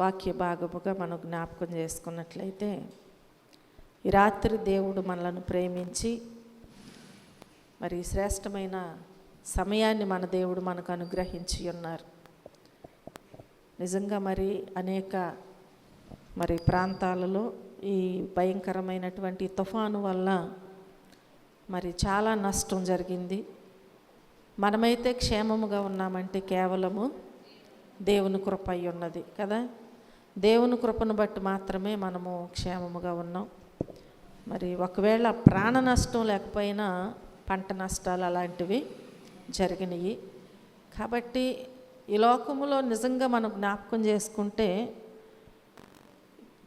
వాక్య భాగముగా మనం జ్ఞాపకం చేసుకున్నట్లయితే, ఈ రాత్రి దేవుడు మనలను ప్రేమించి మరి శ్రేష్టమైన సమయాన్ని మన దేవుడు మనకు అనుగ్రహించి ఉన్నారు. నిజంగా మరి అనేక ప్రాంతాలలో ఈ భయంకరమైనటువంటి తుఫాను వల్ల మరి చాలా నష్టం జరిగింది. మనమైతే క్షేమముగా ఉన్నామంటే కేవలము దేవుని కృప అయి ఉన్నది కదా. దేవుని కృపను బట్టి మాత్రమే మనము క్షేమముగా ఉన్నాం. మరి ఒకవేళ ప్రాణ నష్టం లేకపోయినా పంట నష్టాలు అలాంటివి జరిగినాయి. కాబట్టి ఈ లోకములో నిజంగా మనం జ్ఞాపకం చేసుకుంటే,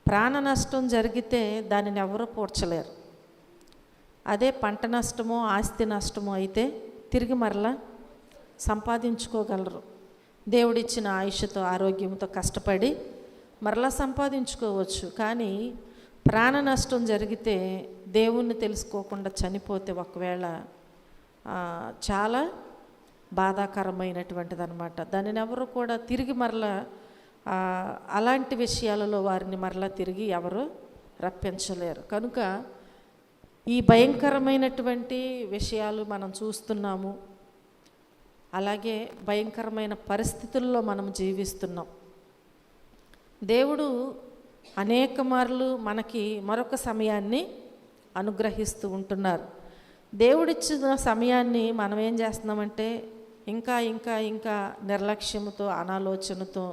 ప్రాణ నష్టం జరిగితే దానిని ఎవరూ పూడ్చలేరు. అదే పంట నష్టమో ఆస్తి నష్టమో అయితే తిరిగి మరలా సంపాదించుకోగలరు. దేవుడిచ్చిన ఆయుష్తో ఆరోగ్యంతో కష్టపడి మరలా సంపాదించుకోవచ్చు. కానీ ప్రాణ నష్టం జరిగితే, దేవుణ్ణి తెలుసుకోకుండా చనిపోతే ఒకవేళ చాలా బాధాకరమైనటువంటిది అనమాట. దానిని ఎవరు కూడా తిరిగి మరలా అలాంటి విషయాలలో వారిని మరలా తిరిగి ఎవరు రప్పించలేరు. కనుక ఈ భయంకరమైనటువంటి విషయాలు మనం చూస్తున్నాము. అలాగే భయంకరమైన పరిస్థితుల్లో మనం జీవిస్తున్నాం. దేవుడు అనేక మార్లు మనకి మరొక సమయాన్ని అనుగ్రహిస్తూ ఉంటున్నారు. దేవుడిచ్చిన సమయాన్ని మనం ఏం చేస్తున్నామంటే ఇంకా ఇంకా ఇంకా నిర్లక్ష్యంతో, అనాలోచనతో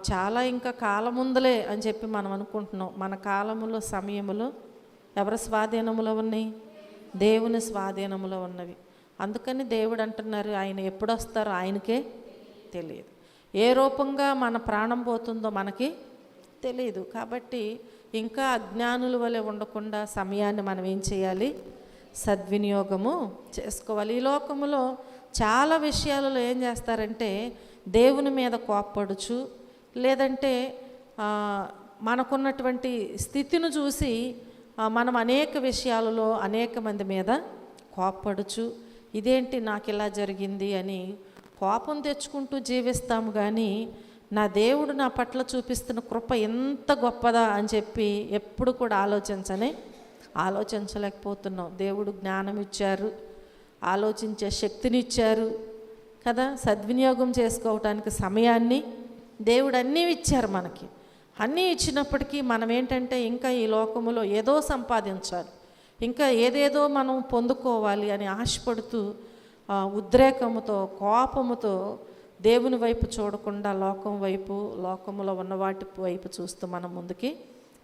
చాలా ఇంకా కాలం ఉందలే అని చెప్పి మనం అనుకుంటున్నాం. మన కాలములో సమయములో ఎవరి స్వాధీనములో ఉన్నాయి? దేవుని స్వాధీనములో ఉన్నవి. అందుకని దేవుడు అంటున్నారు, ఆయన ఎప్పుడు వస్తారో ఆయనకే తెలియదు. ఏ రూపంగా మన ప్రాణం పోతుందో మనకి తెలియదు. కాబట్టి ఇంకా అజ్ఞానుల వలె ఉండకుండా సమయాన్ని మనం ఏం చేయాలి? సద్వినియోగము చేసుకోవాలి. ఈ లోకములో చాలా విషయాలలో ఏం చేస్తారంటే దేవుని మీద కోప్పడుచు, లేదంటే మనకున్నటువంటి స్థితిని చూసి మనం అనేక విషయాలలో అనేక మంది మీద కోప్పడుచు, ఇదేంటి నాకు ఇలా జరిగింది అని కోపం తెచ్చుకుంటూ జీవిస్తాము. కానీ నా దేవుడు నా పట్ల చూపిస్తున్న కృప ఎంత గొప్పదా అని చెప్పి ఎప్పుడు కూడా ఆలోచించలేకపోతున్నాం. దేవుడు జ్ఞానం ఇచ్చారు, ఆలోచించే శక్తిని ఇచ్చారు కదా, సద్వినియోగం చేసుకోవటానికి సమయాన్ని దేవుడు అన్నీ ఇచ్చారు మనకి. అన్నీ ఇచ్చినప్పటికీ మనం ఏంటంటే ఇంకా ఈ లోకములో ఏదో సంపాదించాలి, ఇంకా ఏదేదో మనం పొందుకోవాలి అని ఆశపడుతూ ఉద్రేకముతో, కోపముతో దేవుని వైపు చూడకుండా లోకం వైపు, లోకములో ఉన్న వాటి వైపు చూస్తూ మనం ముందుకి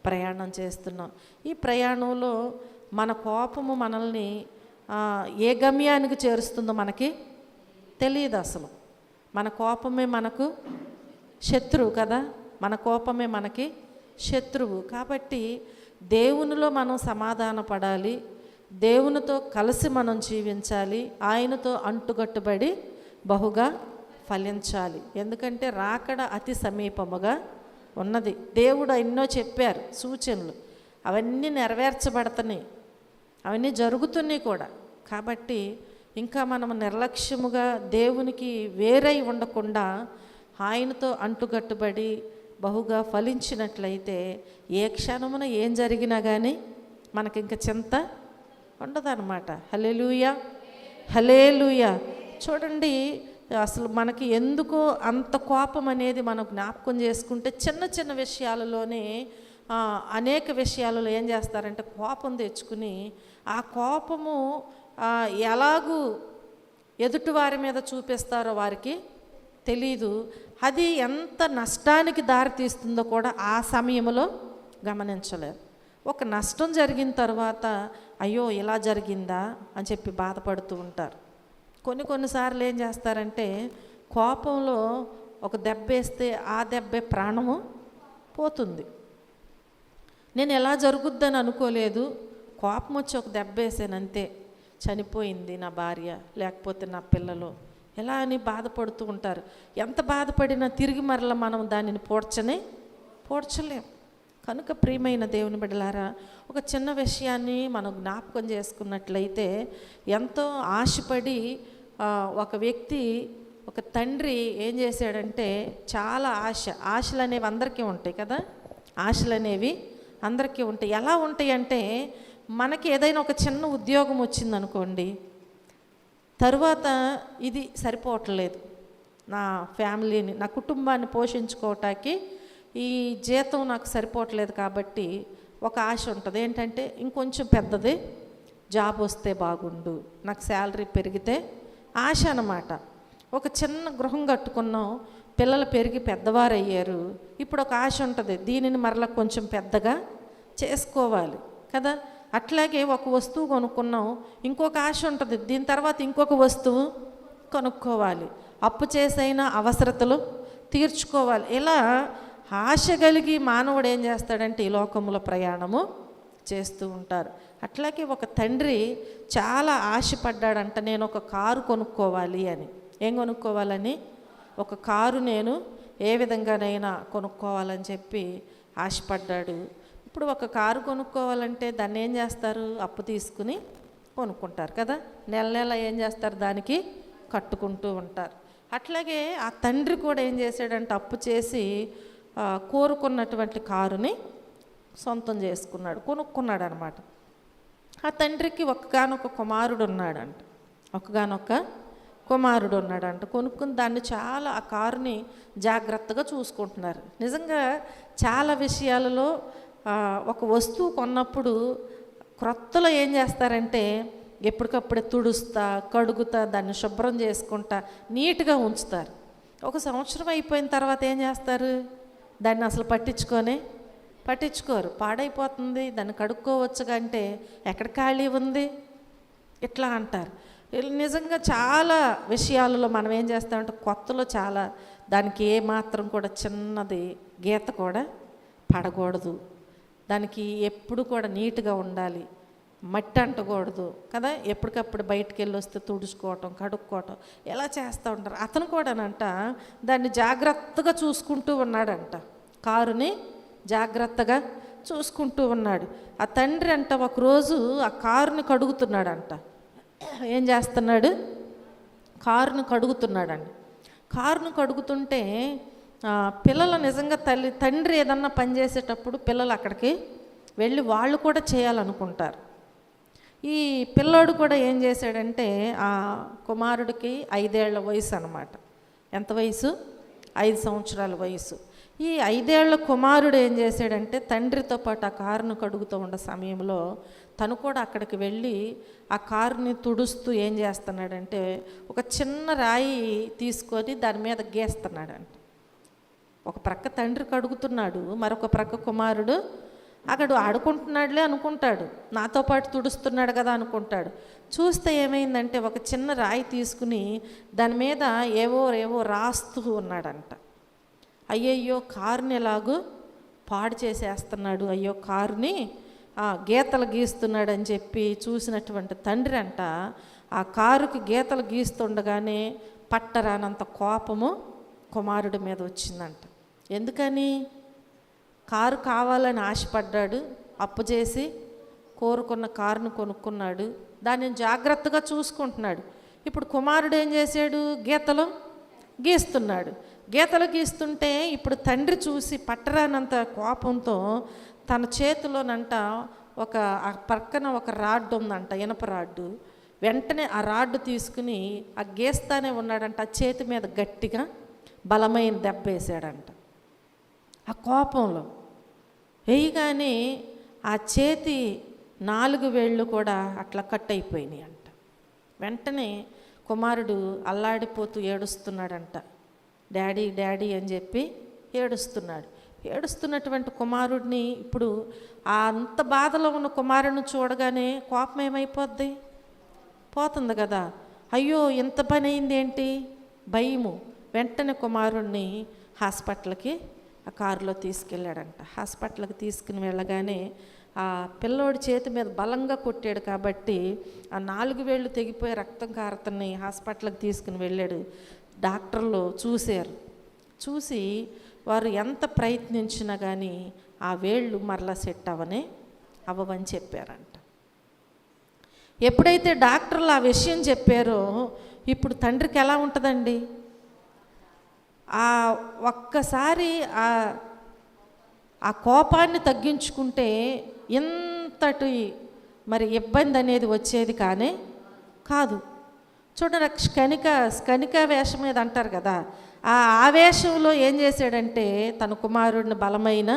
ప్రయాణం చేస్తున్నాం. ఈ ప్రయాణంలో మన కోపము మనల్ని ఏ గమ్యానికి చేరుస్తుందో మనకి తెలియదు. అసలు మన కోపమే మనకు శత్రువు కదా, మన కోపమే మనకి శత్రువు. కాబట్టి దేవునిలో మనం సమాధాన పడాలి, దేవునితో కలిసి మనం జీవించాలి, ఆయనతో అంటుగట్టుబడి బహుగా ఫలించాలి. ఎందుకంటే రాకడ అతి సమీపముగా ఉన్నది. దేవుడు ఎన్నో చెప్పారు సూచనలు, అవన్నీ నెరవేర్చబడుతున్నాయి, అవన్నీ జరుగుతున్నాయి కూడా. కాబట్టి ఇంకా మనం నిర్లక్ష్యముగా దేవునికి వేరై ఉండకుండా ఆయనతో అంటుగట్టుబడి బహుగా ఫలించినట్లయితే ఏ క్షణమున ఏం జరిగినా కానీ మనకి ఇంకా చింత ఉండదన్నమాట. హల్లెలూయా, హల్లెలూయా. చూడండి, అసలు మనకి ఎందుకో అంత కోపం అనేది మనం జ్ఞాపకం చేసుకుంటే చిన్న చిన్న విషయాలలోనే అనేక విషయాలలో ఏం చేస్తారంటే కోపం తెచ్చుకుని ఆ కోపము ఎలాగూ ఎదుటివారి మీద చూపిస్తారో వారికి తెలీదు. అది ఎంత నష్టానికి దారితీస్తుందో కూడా ఆ సమయంలో గమనించలేరు. ఒక నష్టం జరిగిన తర్వాత అయ్యో ఇలా జరిగిందా అని చెప్పి బాధపడుతూ ఉంటారు. కొన్నిసార్లు ఏం చేస్తారంటే కోపంలో ఒక దెబ్బ వేస్తే ఆ దెబ్బే ప్రాణము పోతుంది. నేను ఎలా జరుగుద్దని అనుకోలేదు, కోపం వచ్చి ఒక దెబ్బ వేసానంతే, చనిపోయింది నా భార్య లేకపోతే నా పిల్లలు, ఎలా అని బాధపడుతూ ఉంటారు. ఎంత బాధపడినా తిరిగి మరల మనం దానిని పోడ్చలేం. కనుక ప్రియమైన దేవుని బిడ్డలారా, ఒక చిన్న విషయాన్ని మనం జ్ఞాపకం చేసుకున్నట్లయితే, ఎంతో ఆశపడి ఒక వ్యక్తి ఒక తండ్రి ఏం చేశాడంటే, చాలా ఆశలు అనేవి అందరికీ ఉంటాయి కదా, ఆశలు అనేవి అందరికీ ఉంటాయి. ఎలా ఉంటాయి అంటే, మనకి ఏదైనా ఒక చిన్న ఉద్యోగం వచ్చిందనుకోండి, తరువాత ఇది సరిపోవట్లేదు, నా ఫ్యామిలీని, నా కుటుంబాన్ని పోషించుకోవటానికి ఈ జీతం నాకు సరిపోవట్లేదు, కాబట్టి ఒక ఆశ ఉంటుంది. ఏంటంటే, ఇంకొంచెం పెద్దది జాబ్ వస్తే బాగుండు, నాకు శాలరీ పెరిగితే ఆశ అన్నమాట. ఒక చిన్న గృహం కట్టుకున్నాం, పిల్లలు పెరిగి పెద్దవారు అయ్యారు, ఇప్పుడు ఒక ఆశ ఉంటుంది, దీనిని మరలా కొంచెం పెద్దగా చేసుకోవాలి కదా. అట్లాగే ఒక వస్తువు కొనుక్కున్నాం, ఇంకొక ఆశ ఉంటుంది, దీని తర్వాత ఇంకొక వస్తువు కొనుక్కోవాలి, అప్పు చేసైనా అవసరతలు తీర్చుకోవాలి. ఇలా ఆశ కలిగి మానవుడు ఏం చేస్తాడంటే ఈ లోకంలో ప్రయాణము చేస్తూ ఉంటారు. అట్లాగే ఒక తండ్రి చాలా ఆశపడ్డాడంట, నేను ఒక కారు కొనుక్కోవాలి అని. ఏం కొనుక్కోవాలని? ఒక కారు నేను ఏ విధంగానైనా కొనుక్కోవాలని చెప్పి ఆశపడ్డాడు. ఇప్పుడు ఒక కారు కొనుక్కోవాలంటే దాన్ని ఏం చేస్తారు? అప్పు తీసుకుని కొనుక్కుంటారు కదా, నెల నెల ఏం చేస్తారు? దానికి కట్టుకుంటూ ఉంటారు. అట్లాగే ఆ తండ్రి కూడా ఏం చేశాడంటే, అప్పు చేసి కోరుకున్నటువంటి కారుని సొంతం చేసుకున్నాడు, కొనుక్కున్నాడు అనమాట. ఆ తండ్రికి ఒక్కగానొక కుమారుడు ఉన్నాడంట, ఒక్కగానొక్క కుమారుడు ఉన్నాడంట. కొనుక్కుని దాన్ని చాలా, ఆ కారుని జాగ్రత్తగా చూసుకుంటున్నారు. నిజంగా చాలా విషయాలలో ఒక వస్తువు కొన్నప్పుడు క్రొత్తలో ఏం చేస్తారంటే, ఎప్పటికప్పుడే తుడుస్తా, కడుగుతా, దాన్ని శుభ్రం చేసుకుంటా, నీట్గా ఉంచుతారు. ఒక సంవత్సరం అయిపోయిన తర్వాత ఏం చేస్తారు? దాన్ని అసలు పట్టించుకోరు, పాడైపోతుంది, దాన్ని కడుక్కోవచ్చు కంటే ఎక్కడ ఖాళీ ఉంది, ఇట్లా అంటారు. నిజంగా చాలా విషయాలలో మనం ఏం చేస్తామంటే, కొత్తలో చాలా దానికి ఏ మాత్రం కూడా చిన్నది గీత కూడా పడకూడదు, దానికి ఎప్పుడు కూడా నీట్గా ఉండాలి, మట్టి అంటకూడదు కదా. ఎప్పటికప్పుడు బయటికి వెళ్ళి వస్తే తుడుచుకోవటం, కడుక్కోవటం ఎలా చేస్తూ ఉంటారు. అతను కూడానంట దాన్ని జాగ్రత్తగా చూసుకుంటూ ఉన్నాడంట, కారుని జాగ్రత్తగా చూసుకుంటూ ఉన్నాడు. ఆ తండ్రి అంట ఒకరోజు ఆ కారుని కడుగుతున్నాడంట. ఏం చేస్తున్నాడు? కారును కడుగుతున్నాడండి. కారును కడుగుతుంటే పిల్లలు నిజంగా తండ్రి ఏదన్నా పని చేసేటప్పుడు పిల్లలు అక్కడికి వెళ్ళి వాళ్ళు కూడా చేయాలనుకుంటారు. ఈ పిల్లోడు కూడా ఏం చేశాడంటే, ఆ కుమారుడికి 5 ఏళ్ల వయసు అన్నమాట. ఎంత వయసు? 5 సంవత్సరాల వయసు. ఈ 5 ఏళ్ల కుమారుడు ఏం చేశాడంటే, తండ్రితో పాటు ఆ కారును కడుగుతూ ఉన్న సమయంలో తను కూడా అక్కడికి వెళ్ళి ఆ కారుని తుడుస్తూ ఏం చేస్తున్నాడంటే, ఒక చిన్న రాయి తీసుకొని దాని మీద గీస్తున్నాడంట. ఒక ప్రక్క తండ్రి కడుగుతున్నాడు, మరొక ప్రక్క కుమారుడు అక్కడ ఆడుకుంటున్నాడులే అనుకుంటాడు, నాతో పాటు తుడుస్తున్నాడు కదా అనుకుంటాడు. చూస్తే ఏమైందంటే, ఒక చిన్న రాయి తీసుకుని దాని మీద ఏవో రాస్తూ ఉన్నాడంట. అయ్యయ్యో, కారుని ఎలాగూ పాడు చేసేస్తున్నాడు, అయ్యో కారుని గీతలు గీస్తున్నాడు అని చెప్పి చూసినటువంటి తండ్రి అంట ఆ కారుకి గీతలు గీస్తుండగానే పట్టరానంత కోపము కుమారుడి మీద వచ్చిందంట. ఎందుకని? కారు కావాలని ఆశపడ్డాడు, అప్పు చేసి కోరుకున్న కారును కొనుక్కున్నాడు, దాన్ని జాగ్రత్తగా చూసుకుంటున్నాడు. ఇప్పుడు కుమారుడు ఏం చేశాడు? గీతలు గీస్తుంటే ఇప్పుడు తండ్రి చూసి పట్టరానంత కోపంతో తన చేతిలోనంట ఆ పక్కన ఒక రాడ్డు ఉందంట, ఇనప రాడ్డు. వెంటనే ఆ రాడ్డు తీసుకుని ఆ గీస్తానే ఉన్నాడంట, ఆ చేతి మీద గట్టిగా బలమైన దెబ్బ వేసాడంట. ఆ కోపంలో వేయగానే ఆ చేతి 4 వేళ్ళు కూడా అట్లా కట్ అయిపోయినాయి అంట. వెంటనే కుమారుడు అల్లాడిపోతూ ఏడుస్తున్నాడంట. డాడీ డాడీ అని చెప్పి ఏడుస్తున్నటువంటి కుమారుడిని ఇప్పుడు అంత బాధలో ఉన్న కుమారుడిని చూడగానే కోపం ఏమైపోద్ది? పోతుంది కదా. అయ్యో, ఇంత పని అయింది ఏంటి? భయము. వెంటనే కుమారుడిని హాస్పిటల్కి ఆ కారులో తీసుకెళ్ళాడంట. హాస్పిటల్కి తీసుకుని వెళ్ళగానే ఆ పిల్లోడి చేతి మీద బలంగా కొట్టాడు కాబట్టి ఆ 4 వేళ్ళు తెగిపోయి రక్తం కారుతున్నాయి. హాస్పిటల్కి తీసుకుని వెళ్ళాడు. డాక్టర్లు చూసి వారు ఎంత ప్రయత్నించినా కానీ ఆ వేళ్ళు మరలా సెట్ అవ్వవని చెప్పారంట. ఎప్పుడైతే డాక్టర్లు ఆ విషయం చెప్పారో ఇప్పుడు తండ్రికి ఎలా ఉంటుందండి? ఆ ఒక్కసారి ఆ కోపాన్ని తగ్గించుకుంటే ఇంతటి మరి ఇబ్బంది అనేది వచ్చేది కానీ కాదు. చూడండి, స్కనిక వేషం మీద అంటారు కదా, ఆ ఆవేశంలో ఏం చేశాడంటే తన కుమారుడిని బలమైన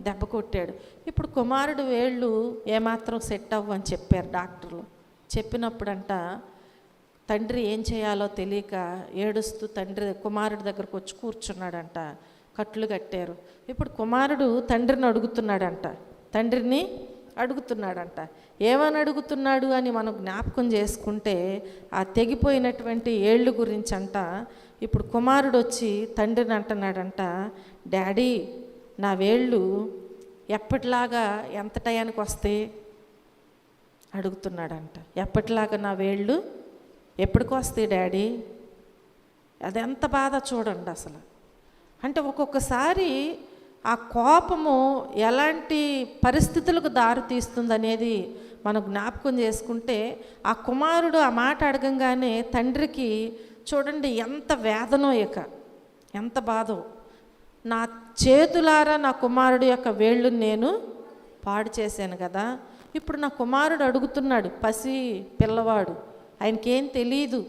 దెబ్బ కొట్టాడు. ఇప్పుడు కుమారుడు వేళ్ళు ఏమాత్రం సెట్ అవ్వని చెప్పారు డాక్టర్లు. చెప్పినప్పుడంట తండ్రి ఏం చేయాలో తెలియక ఏడుస్తూ కుమారుడి దగ్గరకు వచ్చి కూర్చున్నాడంట. కట్లు కట్టారు. ఇప్పుడు కుమారుడు తండ్రిని అడుగుతున్నాడంట. ఏమని అడుగుతున్నాడు అని మనం జ్ఞాపకం చేసుకుంటే ఆ తెగిపోయినటువంటి ఏళ్ళు గురించి అంట. ఇప్పుడు కుమారుడు వచ్చి తండ్రిని అంటున్నాడంట, డాడీ నా వేళ్ళు ఎప్పటిలాగా ఎంత టయానికి వస్తాయి అడుగుతున్నాడంట. ఎప్పటిలాగా నా వేళ్ళు ఎప్పటికి వస్తాయి డాడీ? అదెంత బాధ చూడండి అసలు. అంటే ఒక్కొక్కసారి ఆ కోపము ఎలాంటి పరిస్థితులకు దారి తీస్తుందనేది మనం జ్ఞాపకం చేసుకుంటే, ఆ కుమారుడు ఆ మాట అడగంగానే తండ్రికి చూడండి ఎంత వేదనో, ఎంత బాధో. నా చేతులారా నా కుమారుడు యొక్క వేళ్ళు నేను పాడు చేశాను కదా. ఇప్పుడు నా కుమారుడు అడుగుతున్నాడు, పసి పిల్లవాడు, ఆయనకేం తెలీదు,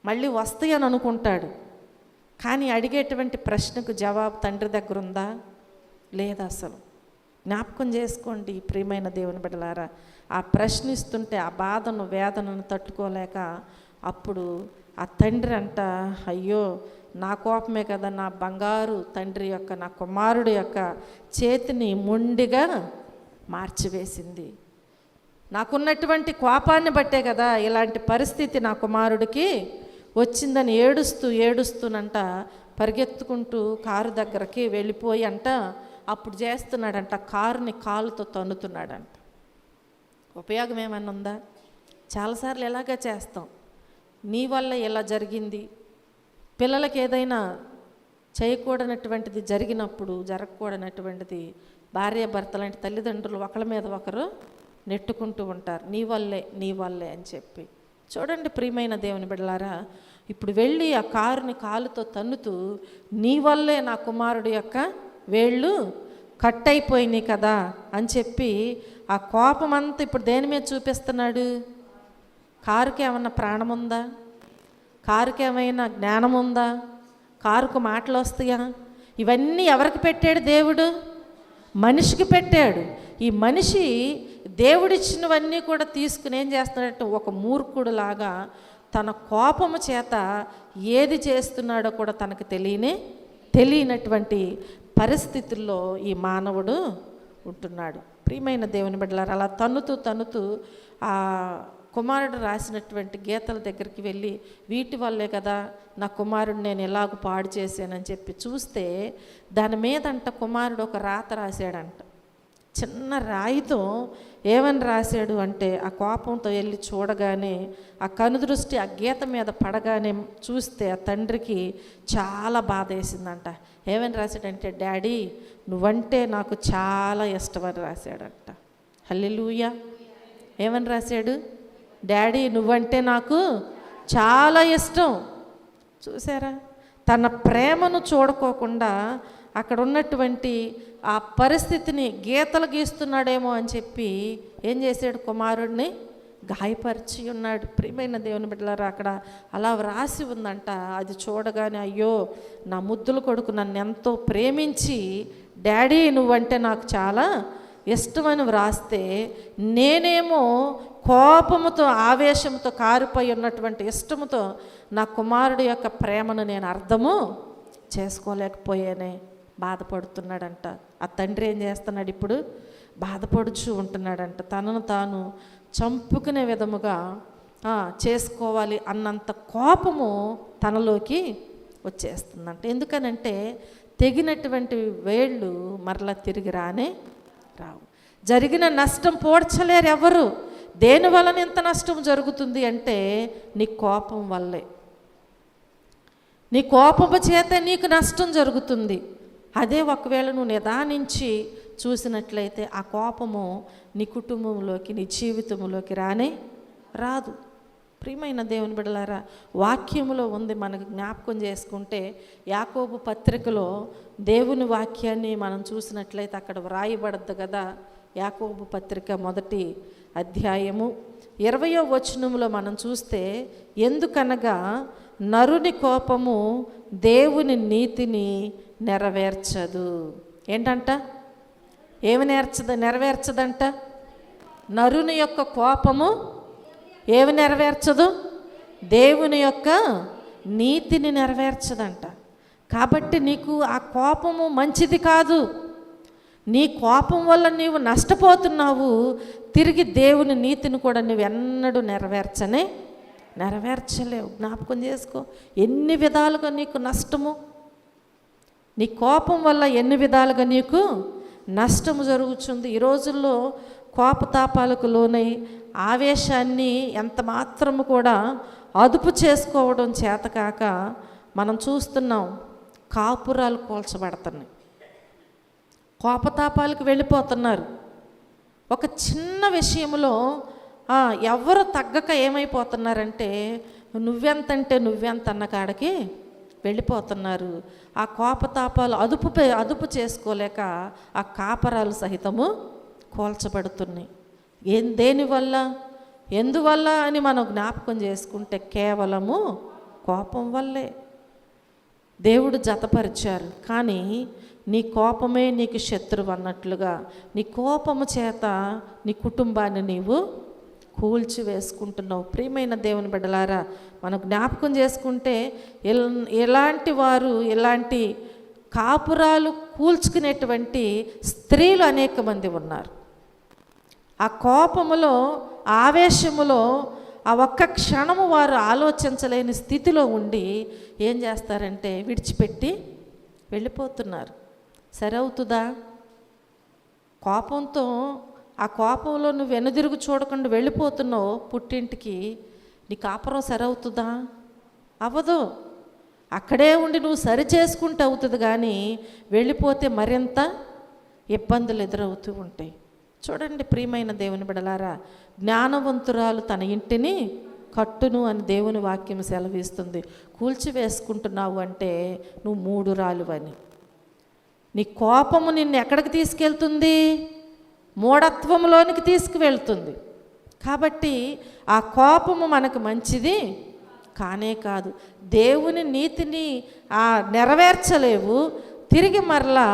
మళ్ళీ వస్తాయని అనుకుంటాడు. కానీ అడిగేటువంటి ప్రశ్నకు జవాబు తండ్రి దగ్గర ఉందా? లేదా? అసలు జ్ఞాపకం చేసుకోండి ప్రియమైన దేవుని బిడ్డలారా. ఆ ప్రశ్నిస్తుంటే ఆ బాధను వేదనను తట్టుకోలేక అప్పుడు ఆ తండ్రి అంట, అయ్యో నా కోపమే కదా నా బంగారు తండ్రి యొక్క నా కుమారుడు యొక్క చేతిని మొండిగా మార్చివేసింది. నాకున్నటువంటి కోపాన్ని బట్టే కదా ఇలాంటి పరిస్థితి నా కుమారుడికి వచ్చిందని ఏడుస్తూనంట పరిగెత్తుకుంటూ కారు దగ్గరకి వెళ్ళిపోయి అంట అప్పుడు చేస్తున్నాడంట, కారుని కాలుతో తన్నుతున్నాడంట. ఉపయోగం ఏమైనా ఉందా? చాలాసార్లు ఎలాగే చేస్తాం. నీ వల్ల ఇలా జరిగింది. పిల్లలకి ఏదైనా చేయకూడనటువంటిది జరిగినప్పుడు, జరగకూడనటువంటిది భార్యాభర్త లాంటి తల్లిదండ్రులు ఒకళ్ళ మీద ఒకరు నెట్టుకుంటూ ఉంటారు, నీ వల్లే అని చెప్పి. చూడండి ప్రియమైన దేవుని బిడ్డలారా, ఇప్పుడు వెళ్ళి ఆ కారుని కాలుతో తన్నుతూ నీ వల్లే నా కుమారుడు యొక్క వేళ్ళు కట్ అయిపోయినాయి కదా అని చెప్పి ఆ కోపం అంతా ఇప్పుడు దేని మీద చూపిస్తున్నాడు? కారుకి ఏమన్నా ప్రాణం ఉందా? కారుకి ఏమైనా జ్ఞానం ఉందా? కారుకు మాటలు వస్తాయా? ఇవన్నీ ఎవరికి పెట్టాడు దేవుడు? మనిషికి పెట్టాడు. ఈ మనిషి దేవుడిచ్చినవన్నీ కూడా తీసుకుని ఏం చేస్తున్నాడంటే ఒక మూర్ఖుడు లాగా తన కోపము చేత ఏది చేస్తున్నాడో కూడా తనకు తెలియనటువంటి పరిస్థితుల్లో ఈ మానవుడు ఉంటున్నాడు. ప్రియమైన దేవుని బిడ్డలారా, అలా తన్నుతూ ఆ కుమారుడు రాసినటువంటి గీతల దగ్గరికి వెళ్ళి వీటి వల్లే కదా నా కుమారుడు నేను ఎలాగ పాడు చేశానని చెప్పి చూస్తే దాని మీదంట కుమారుడు ఒక రాత రాశాడంట. చిన్న రాయితో ఏమని రాశాడు అంటే, ఆ కోపంతో వెళ్ళి చూడగానే ఆ కనుదృష్టి ఆ గీత మీద పడగానే చూస్తే ఆ తండ్రికి చాలా బాధ వేసిందంట. ఏమని రాశాడంటే, డాడీ నువ్వంటే నాకు చాలా ఇష్టమని రాశాడంట. హల్లెలూయా. ఏమని రాశాడు? డాడీ నువ్వంటే నాకు చాలా ఇష్టం. చూసారా, తన ప్రేమను చూడకోకుండా అక్కడ ఉన్నటువంటి ఆ పరిస్థితిని గీతలు గీస్తున్నాడేమో అని చెప్పి ఏం చేశాడు? కుమారుడిని గాయపరిచి ఉన్నాడు. ప్రియమైన దేవుని బిడ్డలారా, అక్కడ అలా వ్రాసి ఉందంట. అది చూడగానే అయ్యో నా ముద్దుల కొడుకు నన్ను ఎంతో ప్రేమించి డాడీ నువ్వంటే నాకు చాలా ఇష్టమని వ్రాస్తే, నేనేమో కోపముతో ఆవేశంతో కారిపోయి ఉన్నటువంటి ఇష్టముతో నా కుమారుడు యొక్క ప్రేమను నేను అర్థము చేసుకోలేకపోయానే, బాధపడుతున్నాడంట. ఆ తండ్రి ఏం చేస్తున్నాడు? ఇప్పుడు బాధపడుచు ఉంటున్నాడంట. తనను తాను చంపుకునే విధముగా చేసుకోవాలి అన్నంత కోపము తనలోకి వచ్చేస్తుందంట. ఎందుకనంటే తెగినటువంటి వేళ్ళు మరలా తిరిగి రావు. జరిగిన నష్టం పోడ్చలేరు ఎవరు. దేని వలన ఎంత నష్టం జరుగుతుంది అంటే నీ కోపం వల్లే. నీ కోపము చేత నీకు నష్టం జరుగుతుంది. అదే ఒకవేళ నువ్వు నిదానించి చూసినట్లయితే ఆ కోపము నీ కుటుంబంలోకి నీ జీవితంలోకి రాదు. ప్రియమైన దేవుని బిడ్డలారా, వాక్యములో ఉంది. మనకు జ్ఞాపకం చేసుకుంటే యాకోబు పత్రికలో దేవుని వాక్యాన్ని మనం చూసినట్లయితే అక్కడ వ్రాయబడద్దు కదా. యాకోబు పత్రిక 1వ అధ్యాయము 20వ వచనంలో మనం చూస్తే, ఎందుకనగా నరుని కోపము దేవుని నీతిని నెరవేర్చదు. ఏంటంట? ఏమి నెరవేర్చదంట? నరుని యొక్క కోపము ఏమి నెరవేర్చదు? దేవుని యొక్క నీతిని నెరవేర్చదంట. కాబట్టి నీకు ఆ కోపము మంచిది కాదు. నీ కోపం వల్ల నీవు నష్టపోతున్నావు. తిరిగి దేవుని నీతిని కూడా నువ్వు ఎన్నడూ నెరవేర్చలేవు. జ్ఞాపకం చేసుకో. ఎన్ని విధాలుగా నీకు నష్టము, నీ కోపం వల్ల ఎన్ని విధాలుగా నీకు నష్టము జరుగుతుంది. ఈ రోజుల్లో కోపతాపాలకు లోనై ఆవేశాన్ని ఎంత మాత్రము కూడా అదుపు చేసుకోవడం చేతకాక మనం చూస్తున్నాం. కాపురాలు కూల్చబడుతున్నాయి, కోపతాపాలకు వెళ్ళిపోతున్నారు. ఒక చిన్న విషయంలో ఎవరు తగ్గక ఏమైపోతున్నారంటే, నువ్వెంతంటే నువ్వెంత అన్న కాడికి వెళ్ళిపోతున్నారు. ఆ కోపతాపాలు అదుపు చేసుకోలేక ఆ కాపరాలు సహితము కూల్చబడుతున్నాయి. దేనివల్ల, ఎందువల్ల అని మనం జ్ఞాపకం చేసుకుంటే కేవలము కోపం వల్లే. దేవుడు జతపరిచారు, కానీ నీ కోపమే నీకు శత్రువు అన్నట్లుగా నీ కోపము చేత నీ కుటుంబాన్ని నీవు కూల్చి వేసుకుంటున్నావు. ప్రియమైన దేవుని బిడ్డలారా, మనం జ్ఞాపకం చేసుకుంటే ఎలాంటి వారు, ఎలాంటి కాపురాలు కూల్చుకునేటువంటి స్త్రీలు అనేక మంది ఉన్నారు. ఆ కోపములో, ఆవేశములో ఆ ఒక్క క్షణము వారు ఆలోచించలేని స్థితిలో ఉండి ఏం చేస్తారంటే విడిచిపెట్టి వెళ్ళిపోతున్నారు. సరవుతుందా? కోపంతో, ఆ కోపంలో నువ్వు వెనుదిరుగు చూడకుండా వెళ్ళిపోతున్నావు పుట్టింటికి, నీ కాపురం సరవుతుందా? అవ్వదు. అక్కడే ఉండి నువ్వు సరి చేసుకుంటే అవుతుంది, కానీ వెళ్ళిపోతే మరింత ఇబ్బందులు ఎదురవుతూ ఉంటాయి. చూడండి ప్రియమైన దేవుని బిడలారా, జ్ఞానవంతురాలు తన ఇంటిని కట్టును అని దేవుని వాక్యం సెలవిస్తుంది. కూల్చివేసుకుంటున్నావు అంటే నువ్వు మూఢురాలు అని. నీ కోపము నిన్ను ఎక్కడికి తీసుకెళ్తుంది? మూఢత్వంలోనికి తీసుకువెళ్తుంది. కాబట్టి ఆ కోపము మనకు మంచిది కానే కాదు. దేవుని నీతిని నెరవేర్చలేవు. తిరిగి మరలా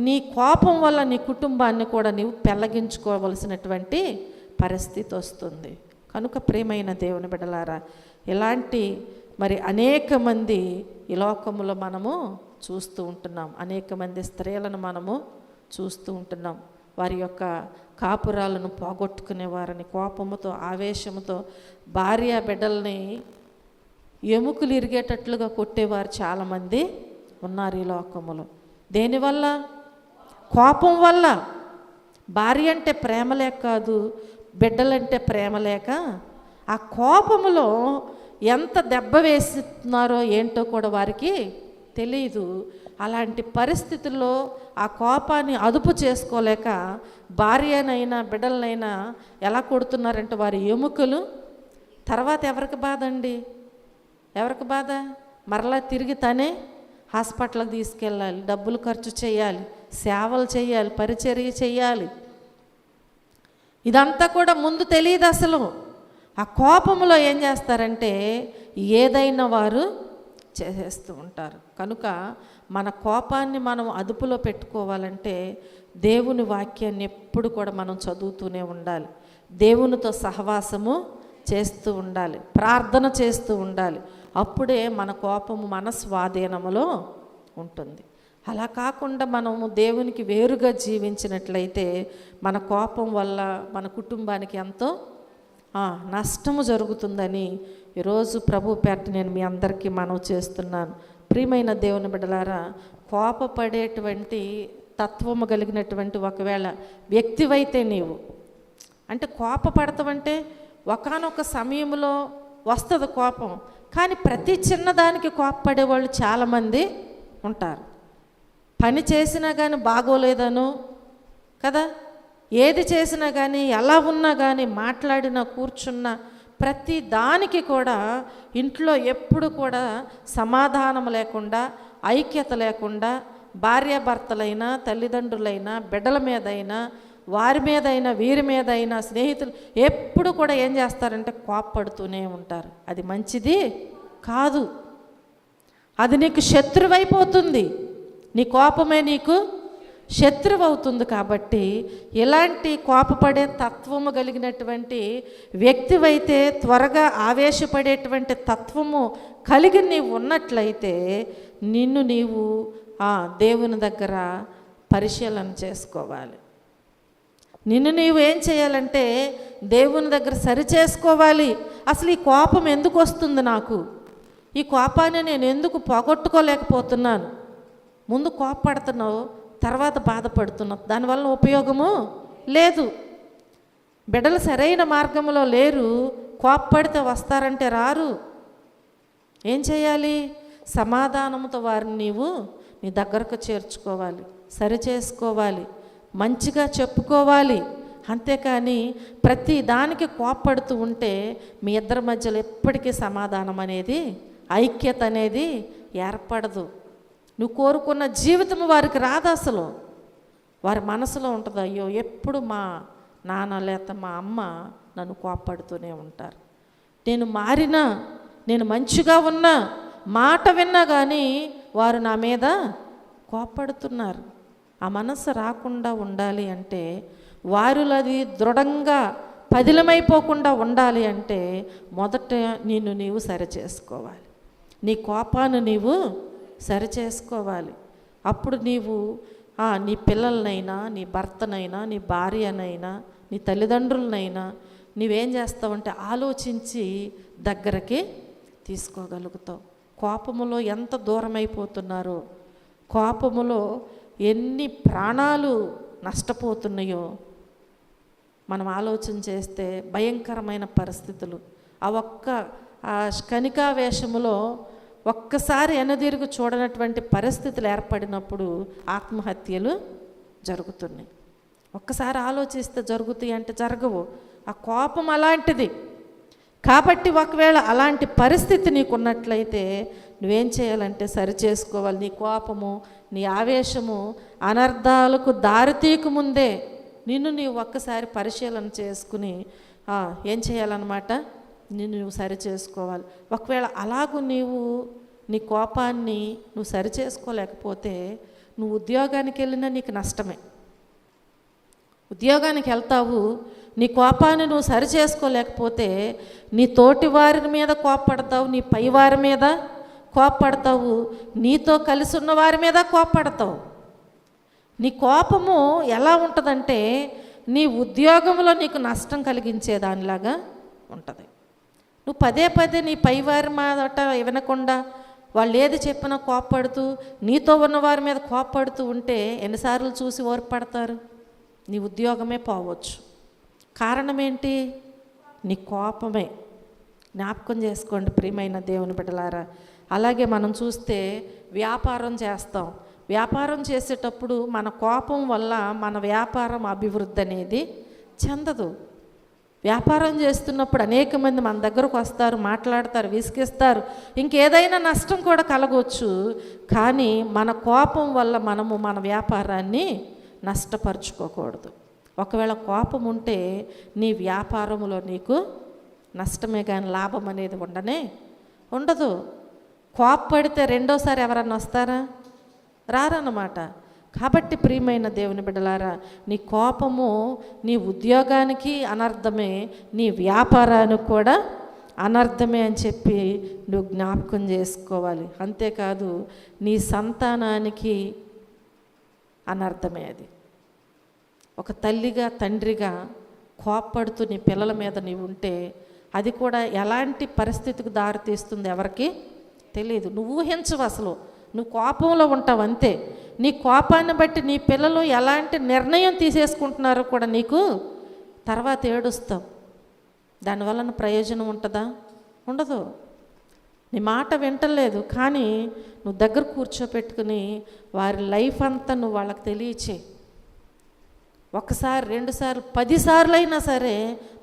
నీ కోపం వల్ల నీ కుటుంబాన్ని కూడా నీవు పెళ్ళగించుకోవలసినటువంటి పరిస్థితి వస్తుంది. కనుక ప్రియమైన దేవుని బిడ్డలారా, ఇలాంటి అనేక మంది ఈ లోకంలో మనము చూస్తూ ఉంటున్నాం. అనేక మంది స్త్రీలను మనము చూస్తూ ఉంటున్నాం. వారి యొక్క కాపురాలను పోగొట్టుకునే వారిని కోపముతో, ఆవేశముతో భార్య బిడ్డల్ని ఎముకలు ఇరిగేటట్లుగా కొట్టేవారు చాలామంది ఉన్నారు ఈ లోకములో. దేనివల్ల? కోపం వల్ల. భార్య అంటే ప్రేమ లేక కాదు, బిడ్డలంటే ప్రేమ లేక ఆ కోపములో ఎంత దెబ్బ వేస్తున్నారో ఏంటో కూడా వారికి తెలియదు. అలాంటి పరిస్థితుల్లో ఆ కోపాన్ని అదుపు చేసుకోలేక భార్యనైనా బిడ్డలనైనా ఎలా కొడుతున్నారంటే వారి ఎముకలు. తర్వాత ఎవరికి బాధ అండి? ఎవరికి బాధ? మరలా తిరిగి తనే హాస్పిటల్కి తీసుకెళ్ళాలి, డబ్బులు ఖర్చు చేయాలి, సేవలు చేయాలి, పరిచర్య చేయాలి. ఇదంతా కూడా ముందు తెలియదు అసలు. ఆ కోపంలో ఏం చేస్తారంటే ఏదైనా వారు చేసేస్తూ ఉంటారు. కనుక మన కోపాన్ని మనం అదుపులో పెట్టుకోవాలంటే దేవుని వాక్యాన్ని ఎప్పుడు కూడా మనం చదువుతూనే ఉండాలి, దేవునితో సహవాసము చేస్తూ ఉండాలి, ప్రార్థన చేస్తూ ఉండాలి. అప్పుడే మన కోపము మన స్వాధీనములో ఉంటుంది. అలా కాకుండా మనము దేవునికి వేరుగా జీవించినట్లయితే మన కోపం వల్ల మన కుటుంబానికి ఎంతో నష్టము జరుగుతుందని ఈరోజు ప్రభు పేరిట నేను మీ అందరికీ మనవి చేస్తున్నాను. ప్రియమైన దేవుని బిడ్డలారా, కోపపడేటువంటి తత్వము కలిగినటువంటి ఒకవేళ వ్యక్తివైతే నీవు అంటే కోపపడతావంటే ఒకానొక సమయంలో వస్తుంది కోపం, కానీ ప్రతి చిన్నదానికి కోపపడేవాళ్ళు చాలామంది ఉంటారు. పని చేసినా కానీ బాగోలేదను కదా, ఏది చేసినా కానీ, ఎలా ఉన్నా కానీ, మాట్లాడినా కూర్చున్నా ప్రతి దానికి కూడా ఇంట్లో ఎప్పుడు కూడా సమాధానం లేకుండా, ఐక్యత లేకుండా, భార్యాభర్తలైనా, తల్లిదండ్రులైనా, బిడ్డల మీదైనా, వారి మీదైనా, వీరి మీదైనా, స్నేహితులు ఎప్పుడు కూడా ఏం చేస్తారంటే కోప్పడుతూనే ఉంటారు. అది మంచిది కాదు. అది నీకు శత్రువైపోతుంది. నీ కోపమే నీకు శత్రువు అవుతుంది. కాబట్టి ఇలాంటి కోపపడే తత్వము కలిగినటువంటి వ్యక్తివైతే, త్వరగా ఆవేశపడేటువంటి తత్వము కలిగి నీవు ఉన్నట్లయితే నిన్ను నీవు దేవుని దగ్గర పరిశీలన చేసుకోవాలి. నిన్ను నీవు ఏం చేయాలంటే దేవుని దగ్గర సరి చేసుకోవాలి. అసలు ఈ కోపం ఎందుకు వస్తుంది నాకు? ఈ కోపాన్ని నేను ఎందుకు పోగొట్టుకోలేకపోతున్నాను? ముందు కోపపడుతున్నావు, తర్వాత బాధపడుతున్నావు. దానివల్ల ఉపయోగము లేదు. బిడ్డలు సరైన మార్గంలో లేరు. కోపపడితే వస్తారంటే రారు. ఏం చేయాలి? సమాధానంతో వారిని నీవు నీ దగ్గరకు చేర్చుకోవాలి, సరి చేసుకోవాలి, మంచిగా చెప్పుకోవాలి. అంతేకాని ప్రతి దానికి కోపడుతూ ఉంటే మీ ఇద్దరి మధ్యలో ఎప్పటికీ సమాధానం అనేది, ఐక్యత అనేది ఏర్పడదు. నువ్వు కోరుకున్న జీవితం వారికి రాదు. అసలు వారి మనసులో ఉంటుంది, అయ్యో ఎప్పుడు మా నాన్న లేక మా అమ్మ నన్ను కోపడుతూనే ఉంటారు. నేను మారినా, నేను మంచిగా ఉన్నా, మాట విన్నా కానీ వారు నా మీద కోపడుతున్నారు. ఆ మనసు రాకుండా ఉండాలి అంటే, వారిలో అది దృఢంగా పదిలమైపోకుండా ఉండాలి అంటే మొదట నిన్ను నీవు సరి చేసుకోవాలి. నీ కోపాన్ని నీవు సరి చేసుకోవాలి. అప్పుడు నీవు నీ పిల్లలనైనా, నీ భర్తనైనా, నీ భార్యనైనా, నీ తల్లిదండ్రులనైనా నీవేం చేస్తావంటే ఆలోచించి దగ్గరికి తీసుకోగలుగుతావు. కోపములో ఎంత దూరం అయిపోతున్నారో, కోపములో ఎన్ని ప్రాణాలు నష్టపోతున్నాయో మనం ఆలోచన చేస్తే భయంకరమైన పరిస్థితులు. ఆ కనికావేశములో ఒక్కసారి ఎనదిరుగు చూడనటువంటి పరిస్థితులు ఏర్పడినప్పుడు ఆత్మహత్యలు జరుగుతున్నాయి. ఒక్కసారి ఆలోచిస్తే జరుగుతాయి అంటే జరగవు. ఆ కోపం అలాంటిది. కాబట్టి ఒకవేళ అలాంటి పరిస్థితి నీకున్నట్లయితే నువ్వేం చేయాలంటే సరి చేసుకోవాలి. నీ కోపము, నీ ఆవేశము అనర్థాలకు దారితీకు ముందే నిన్ను నీవు ఒక్కసారి పరిశీలన చేసుకుని ఏం చేయాలన్నమాట, నిన్ను నువ్వు సరి చేసుకోవాలి. ఒకవేళ అలాగూ నీవు నీ కోపాన్ని నువ్వు సరి చేసుకోలేకపోతే నువ్వు ఉద్యోగానికి వెళ్ళినా నీకు నష్టమే. ఉద్యోగానికి వెళ్తావు, నీ కోపాన్ని నువ్వు సరి చేసుకోలేకపోతే నీ తోటి వారి మీద కోపపడతావు, నీ పై వారి మీద కోపపడతావు, నీతో కలిసి ఉన్న వారి మీద కోపపడతావు. నీ కోపము ఎలా ఉంటుందంటే నీ ఉద్యోగంలో నీకు నష్టం కలిగించేదానిలాగా ఉంటుంది. నువ్వు పదే పదే నీ పై వారి మాట వినకుండా వాళ్ళు ఏది చెప్పినా కోపపడుతూ నీతో ఉన్న వారి మీద కోపపడుతూ ఉంటే ఎన్నిసార్లు చూసి ఓర్పడతారు? నీ ఉద్యోగమే పోవచ్చు. కారణం ఏంటి? నీ కోపమే. జ్ఞాపకం చేసుకోండి ప్రియమైన దేవుని బిడ్డలారా. అలాగే మనం చూస్తే వ్యాపారం చేస్తాం. వ్యాపారం చేసేటప్పుడు మన కోపం వల్ల మన వ్యాపారం అభివృద్ధి అనేది చెందదు. వ్యాపారం చేస్తున్నప్పుడు అనేక మంది మన దగ్గరకు వస్తారు, మాట్లాడతారు, విసిగిస్తారు, ఇంకేదైనా నష్టం కూడా కలగవచ్చు. కానీ మన కోపం వల్ల మనము మన వ్యాపారాన్ని నష్టపరుచుకోకూడదు. ఒకవేళ కోపం ఉంటే నీ వ్యాపారంలో నీకు నష్టమే కానీ లాభం అనేది ఉండదు. కోపపడితే రెండోసారి ఎవరన్నా వస్తారా? రారన్నమాట. కాబట్టి ప్రియమైన దేవుని బిడ్డలారా, నీ కోపము నీ ఉద్యోగానికి అనర్థమే, నీ వ్యాపారానికి కూడా అనర్థమే అని చెప్పి నువ్వు జ్ఞాపకం చేసుకోవాలి. అంతేకాదు నీ సంతానానికి అనర్థమే అది. ఒక తల్లిగా, తండ్రిగా కోపపడుతూ నీ పిల్లల మీద నీవు ఉంటే అది కూడా ఎలాంటి పరిస్థితికి దారితీస్తుంది ఎవరికి తెలియదు. నువ్వు ఊహించవు. అసలు నువ్వు కోపంలో ఉంటావు అంతే. నీ కోపాన్ని బట్టి నీ పిల్లలు ఎలాంటి నిర్ణయం తీసేసుకుంటున్నారో కూడా నీకు తర్వాత ఏడుస్తావు. దానివలన ప్రయోజనం ఉంటుందా? ఉండదు. నీ మాట వింటలేదు, కానీ నువ్వు దగ్గర కూర్చోపెట్టుకుని వారి లైఫ్ అంతా నువ్వు వాళ్ళకి తెలియచేయి. ఒకసారి, రెండుసార్లు, 10 సార్లు అయినా సరే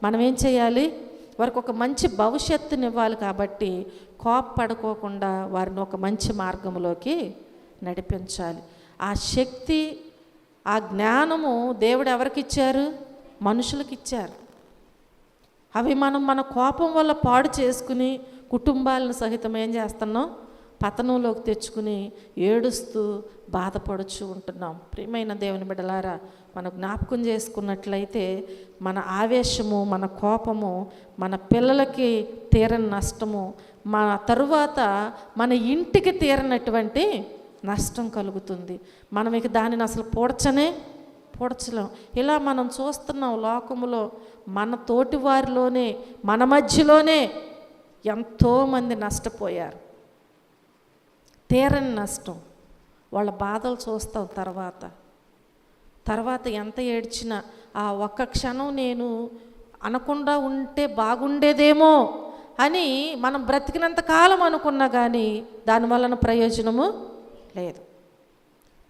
మనం ఏం చేయాలి? వారికి ఒక మంచి భవిష్యత్తుని ఇవ్వాలి. కాబట్టి కోప్పడుకోకుండా వారిని ఒక మంచి మార్గంలోకి నడిపించాలి. ఆ శక్తి, ఆ జ్ఞానము దేవుడు ఎవరికి ఇచ్చారు? మనుషులకు ఇచ్చారు. అవి మనం మన కోపం వల్ల పాడు చేసుకుని కుటుంబాలను సహితం ఏం చేస్తున్నాం? పతనంలోకి తెచ్చుకుని ఏడుస్తూ బాధపడుచు ఉంటున్నాం. ప్రియమైన దేవుని బిడ్డలారా, మనం జ్ఞాపకం చేసుకున్నట్లయితే మన ఆవేశము, మన కోపము మన పిల్లలకి తీరని నష్టము, మన తరువాత మన ఇంటికి తీరనటువంటి నష్టం కలుగుతుంది. మనం ఇక దానిని అసలు పూడ్చలేం. ఇలా మనం చూస్తున్నాం లోకములో, మన తోటి వారిలోనే, మన మధ్యలోనే ఎంతోమంది నష్టపోయారు. తీరని నష్టం. వాళ్ళ బాధలు చూస్తాం. తర్వాత ఎంత ఏడ్చినా ఆ ఒక్క క్షణం నేను అనకుండా ఉంటే బాగుండేదేమో అని మనం బ్రతికినంత కాలం అనుకున్నా కానీ దానివలన ప్రయోజనము లేదు.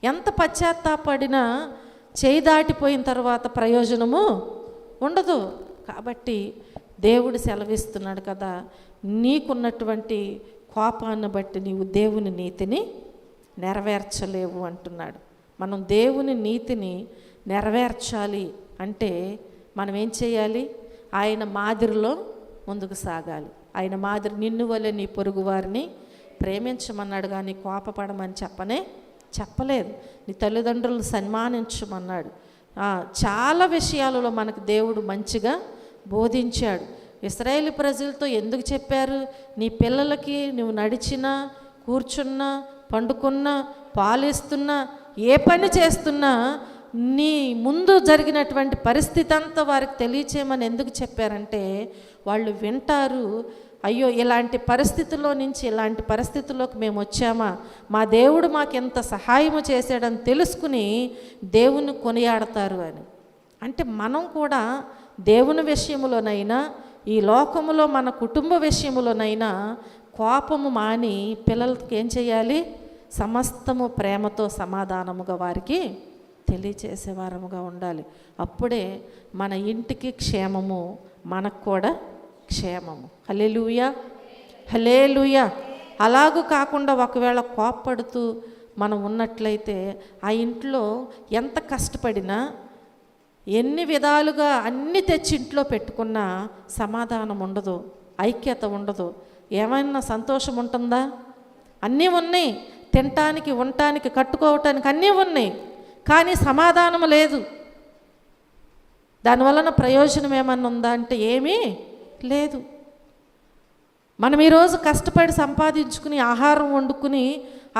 ఎంత పశ్చాత్తాపడినా చేయి దాటిపోయిన తర్వాత ప్రయోజనము ఉండదు. కాబట్టి దేవుడు సెలవిస్తున్నాడు కదా, నీకున్నటువంటి కోపాన్ని బట్టి నీవు దేవుని నీతిని నెరవేర్చలేవు అంటున్నాడు. మనం దేవుని నీతిని నెరవేర్చాలి అంటే మనం ఏం చేయాలి? ఆయన మాదిరిలో ముందుకు సాగాలి. ఆయన మాదిరి, నిన్ను వలె నీ పొరుగు వారిని ప్రేమించమన్నాడు కానీ కోపపడమని చెప్పలేదు. నీ తల్లిదండ్రులను సన్మానించమన్నాడు. చాలా విషయాలలో మనకు దేవుడు మంచిగా బోధించాడు. ఇశ్రాయేలు ప్రజలతో ఎందుకు చెప్పారు? నీ పిల్లలకి నువ్వు నడిచినా, కూర్చున్నా, పండుకున్నా, పాలిస్తున్నా, ఏ పని చేస్తున్నా నీ ముందు జరిగినటువంటి పరిస్థితి అంతా వారికి తెలియచేయమని ఎందుకు చెప్పారంటే వాళ్ళు వింటారు. అయ్యో, ఇలాంటి పరిస్థితుల్లో నుంచి ఇలాంటి పరిస్థితుల్లోకి మేము వచ్చామా, మా దేవుడు మాకెంత సహాయము చేశాడని తెలుసుకుని దేవుని కొనియాడతారు అని. అంటే మనం కూడా దేవుని విషయంలోనైనా, ఈ లోకములో మన కుటుంబ విషయంలోనైనా కోపము మాని పిల్లలకి ఏం చేయాలి? సమస్తము ప్రేమతో సమాధానముగా వారికి తెలియచేసేవారముగా ఉండాలి. అప్పుడే మన ఇంటికి క్షేమము, మనకు కూడా క్షేమము. హల్లెలూయా, హల్లెలూయా. అలాగూ కాకుండా ఒకవేళ కోప్పడుతూ మనం ఉన్నట్లయితే ఆ ఇంట్లో ఎంత కష్టపడినా, ఎన్ని విధాలుగా అన్ని తెచ్చి ఇంట్లో పెట్టుకున్నా సమాధానం ఉండదు, ఐక్యత ఉండదు. ఏమైనా సంతోషం ఉంటుందా? అన్నీ ఉన్నాయి, తినటానికి, ఉండటానికి, కట్టుకోవటానికి అన్నీ ఉన్నాయి, కానీ సమాధానం లేదు. దానివలన ప్రయోజనం ఏమన్నా ఉందా అంటే ఏమీ లేదు. మనం ఈరోజు కష్టపడి సంపాదించుకుని ఆహారం వండుకుని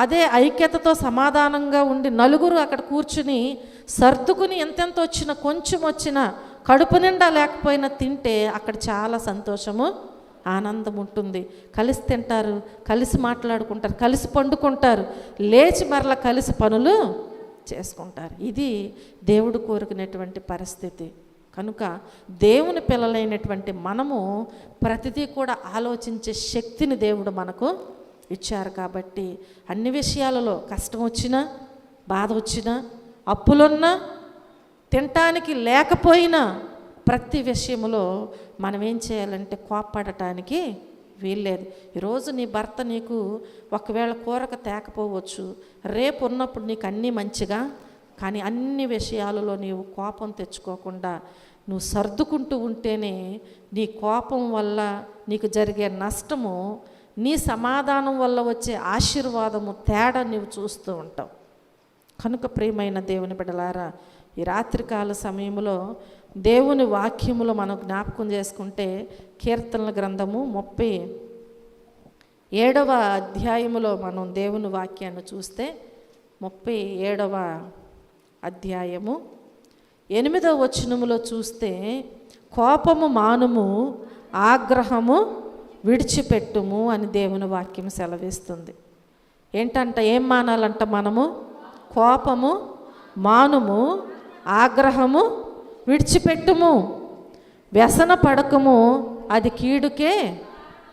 అదే ఐక్యతతో సమాధానంగా ఉండి నలుగురు అక్కడ కూర్చుని సర్దుకుని ఎంతెంత వచ్చినా, కొంచెం వచ్చినా, కడుపు నిండా లేకపోయినా తింటే అక్కడ చాలా సంతోషము, ఆనందం ఉంటుంది. కలిసి తింటారు, కలిసి మాట్లాడుకుంటారు, కలిసి పండుకుంటారు, లేచి మరలా కలిసి పనులు చేసుకుంటారు. ఇది దేవుడు కోరుకునేటువంటి పరిస్థితి. కనుక దేవుని పిల్లలైనటువంటి మనము ప్రతిదీ కూడా ఆలోచించే శక్తిని దేవుడు మనకు ఇచ్చారు. కాబట్టి అన్ని విషయాలలో కష్టం వచ్చినా, బాధ వచ్చినా, అప్పులున్నా, తినటానికి లేకపోయినా ప్రతి విషయంలో మనం ఏం చేయాలంటే కోప్పడటానికి వీల్లేదు. ఈరోజు నీ భర్త నీకు ఒకవేళ కూరక తేకపోవచ్చు, రేపు ఉన్నప్పుడు నీకు అన్నీ మంచిగా, కానీ అన్ని విషయాలలో నీవు కోపం తెచ్చుకోకుండా నువ్వు సర్దుకుంటూ ఉంటేనే నీ కోపం వల్ల నీకు జరిగే నష్టము, నీ సమాధానం వల్ల వచ్చే ఆశీర్వాదము తేడా నీవు చూస్తూ ఉంటావు. కనుక ప్రియమైన దేవుని బిడ్డలారా, ఈ రాత్రికాల సమయంలో దేవుని వాక్యములో మనం జ్ఞాపకం చేసుకుంటే కీర్తనల గ్రంథము 37వ అధ్యాయములో మనం దేవుని వాక్యాన్ని చూస్తే 37వ అధ్యాయము 8వ వచనములో చూస్తే కోపము మానుము, ఆగ్రహము విడిచిపెట్టుము అని దేవుని వాక్యం సెలవిస్తుంది. ఏంటంట, ఏం మానాలంట మనము? కోపము మానుము, ఆగ్రహము విడిచిపెట్టుము, వ్యసన పడకము, అది కీడుకే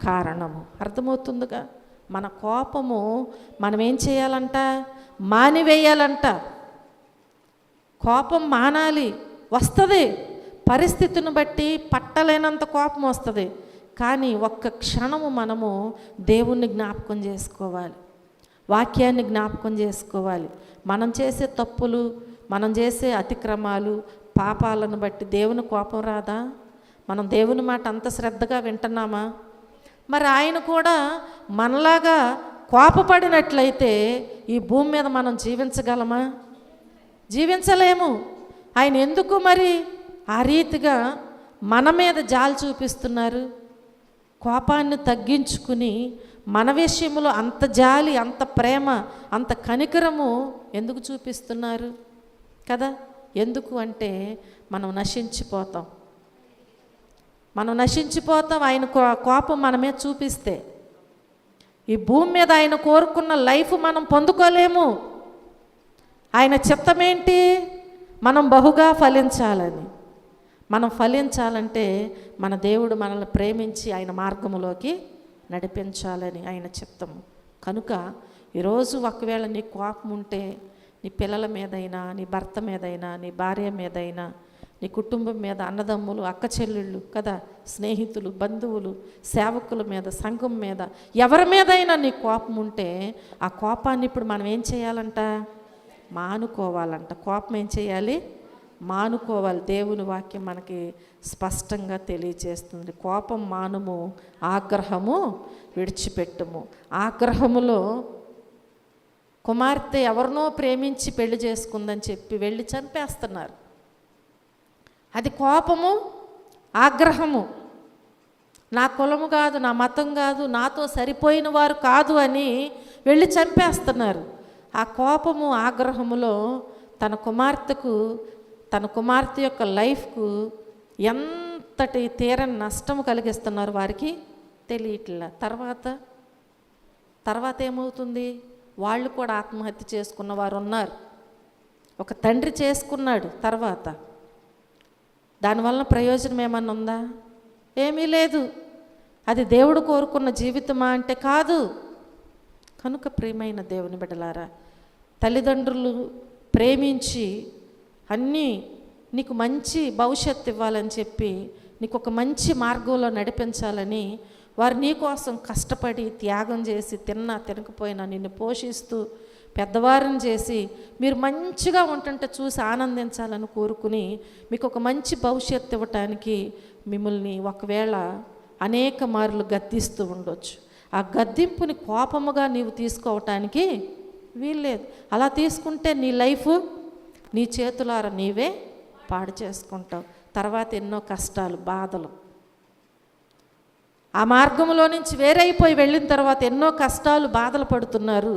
కారణము. అర్థమవుతుందిగా? మన కోపము మనం ఏం చేయాలంట? మానివేయాలంట. కోపం మానాలి. వస్తుంది, పరిస్థితిని బట్టి పట్టలేనంత కోపం వస్తుంది. కానీ ఒక్క క్షణము మనము దేవుణ్ణి జ్ఞాపకం చేసుకోవాలి, వాక్యాన్ని జ్ఞాపకం చేసుకోవాలి. మనం చేసే తప్పులు, మనం చేసే అతిక్రమాలు, పాపాలను బట్టి దేవుని కోపం రాదా? మనం దేవుని మాట అంత శ్రద్ధగా వింటున్నామా? మరి ఆయన కూడా మనలాగా కోపపడినట్లయితే ఈ భూమి మీద మనం జీవించగలమా? జీవించలేము. ఆయన ఎందుకు మరి ఆ రీతిగా మన మీద జాలి చూపిస్తున్నారు? కోపాన్ని తగ్గించుకుని మన విషయంలో అంత జాలి, అంత ప్రేమ, అంత కనికరము ఎందుకు చూపిస్తున్నారు కదా? ఎందుకు అంటే మనం నశించిపోతాం. ఆయన కోపం మనమే చూపిస్తే ఈ భూమి మీద ఆయన కోరుకున్న లైఫ్ మనం పొందుకోలేము. ఆయన చిత్తమేంటి? మనం బహుగా ఫలించాలని. మనం ఫలించాలంటే మన దేవుడు మనల్ని ప్రేమించి ఆయన మార్గములోకి నడిపించాలని ఆయన చిత్తము. కనుక ఈరోజు ఒకవేళ నీ కోపం ఉంటే నీ పిల్లల మీదైనా, నీ భర్త మీదైనా, నీ భార్య మీదైనా, నీ కుటుంబం మీద, అన్నదమ్ములు, అక్క చెల్లెళ్ళు కదా, స్నేహితులు, బంధువులు, సేవకుల మీద, సంఘం మీద, ఎవరి మీదైనా నీ కోపం ఉంటే ఆ కోపాన్ని ఇప్పుడు మనం ఏం చేయాలంట? మానుకోవాలంట. కోపం ఏం చేయాలి? మానుకోవాలి. దేవుని వాక్యం మనకి స్పష్టంగా తెలియజేస్తుంది. కోపం మానుము, ఆగ్రహము విడిచిపెట్టుము. ఆగ్రహములో కుమార్తె ఎవరినో ప్రేమించి పెళ్లి చేసుకుందని చెప్పి వెళ్ళి చంపేస్తున్నారు. అది కోపము, ఆగ్రహము. నా కులము కాదు, నా మతం కాదు, నాతో సరిపోయిన వారు కాదు అని వెళ్ళి చంపేస్తున్నారు. ఆ కోపము, ఆగ్రహములో తన కుమార్తె యొక్క లైఫ్కు ఎంతటి తీరని నష్టము కలిగిస్తున్నారు వారికి తెలియట్లా. తర్వాత ఏమవుతుంది? వాళ్ళు కూడా ఆత్మహత్య చేసుకున్న వారు ఉన్నారు. ఒక తండ్రి చేసుకున్నాడు. తర్వాత దానివల్ల ప్రయోజనం ఏమన్నా ఉందా? ఏమీ లేదు. అది దేవుడు కోరుకున్న జీవితమా అంటే కాదు. కనుక ప్రియమైన దేవుని బిడ్డలారా, తల్లిదండ్రులు ప్రేమించి అన్నీ నీకు మంచి భవిష్యత్తు ఇవ్వాలని చెప్పి నీకు ఒక మంచి మార్గంలో నడిపించాలని వారు నీ కోసం కష్టపడి త్యాగం చేసి తినకపోయినా నిన్ను పోషిస్తూ పెద్దవారిని చేసి మీరు మంచిగా ఉంటుంటే చూసి ఆనందించాలని కోరుకుని మీకు ఒక మంచి భవిష్యత్తు ఇవ్వటానికి మిమ్మల్ని ఒకవేళ అనేక మార్లు గద్దిస్తూ ఉండొచ్చు. ఆ గద్దింపుని కోపముగా నీవు తీసుకోవటానికి వీల్లేదు. అలా తీసుకుంటే నీ లైఫ్ నీ చేతులారా నీవే పాడు చేసుకుంటావు. తర్వాత ఎన్నో కష్టాలు, బాధలు. ఆ మార్గంలో నుంచి వేరైపోయి వెళ్ళిన తర్వాత ఎన్నో కష్టాలు, బాధలు పడుతున్నారు.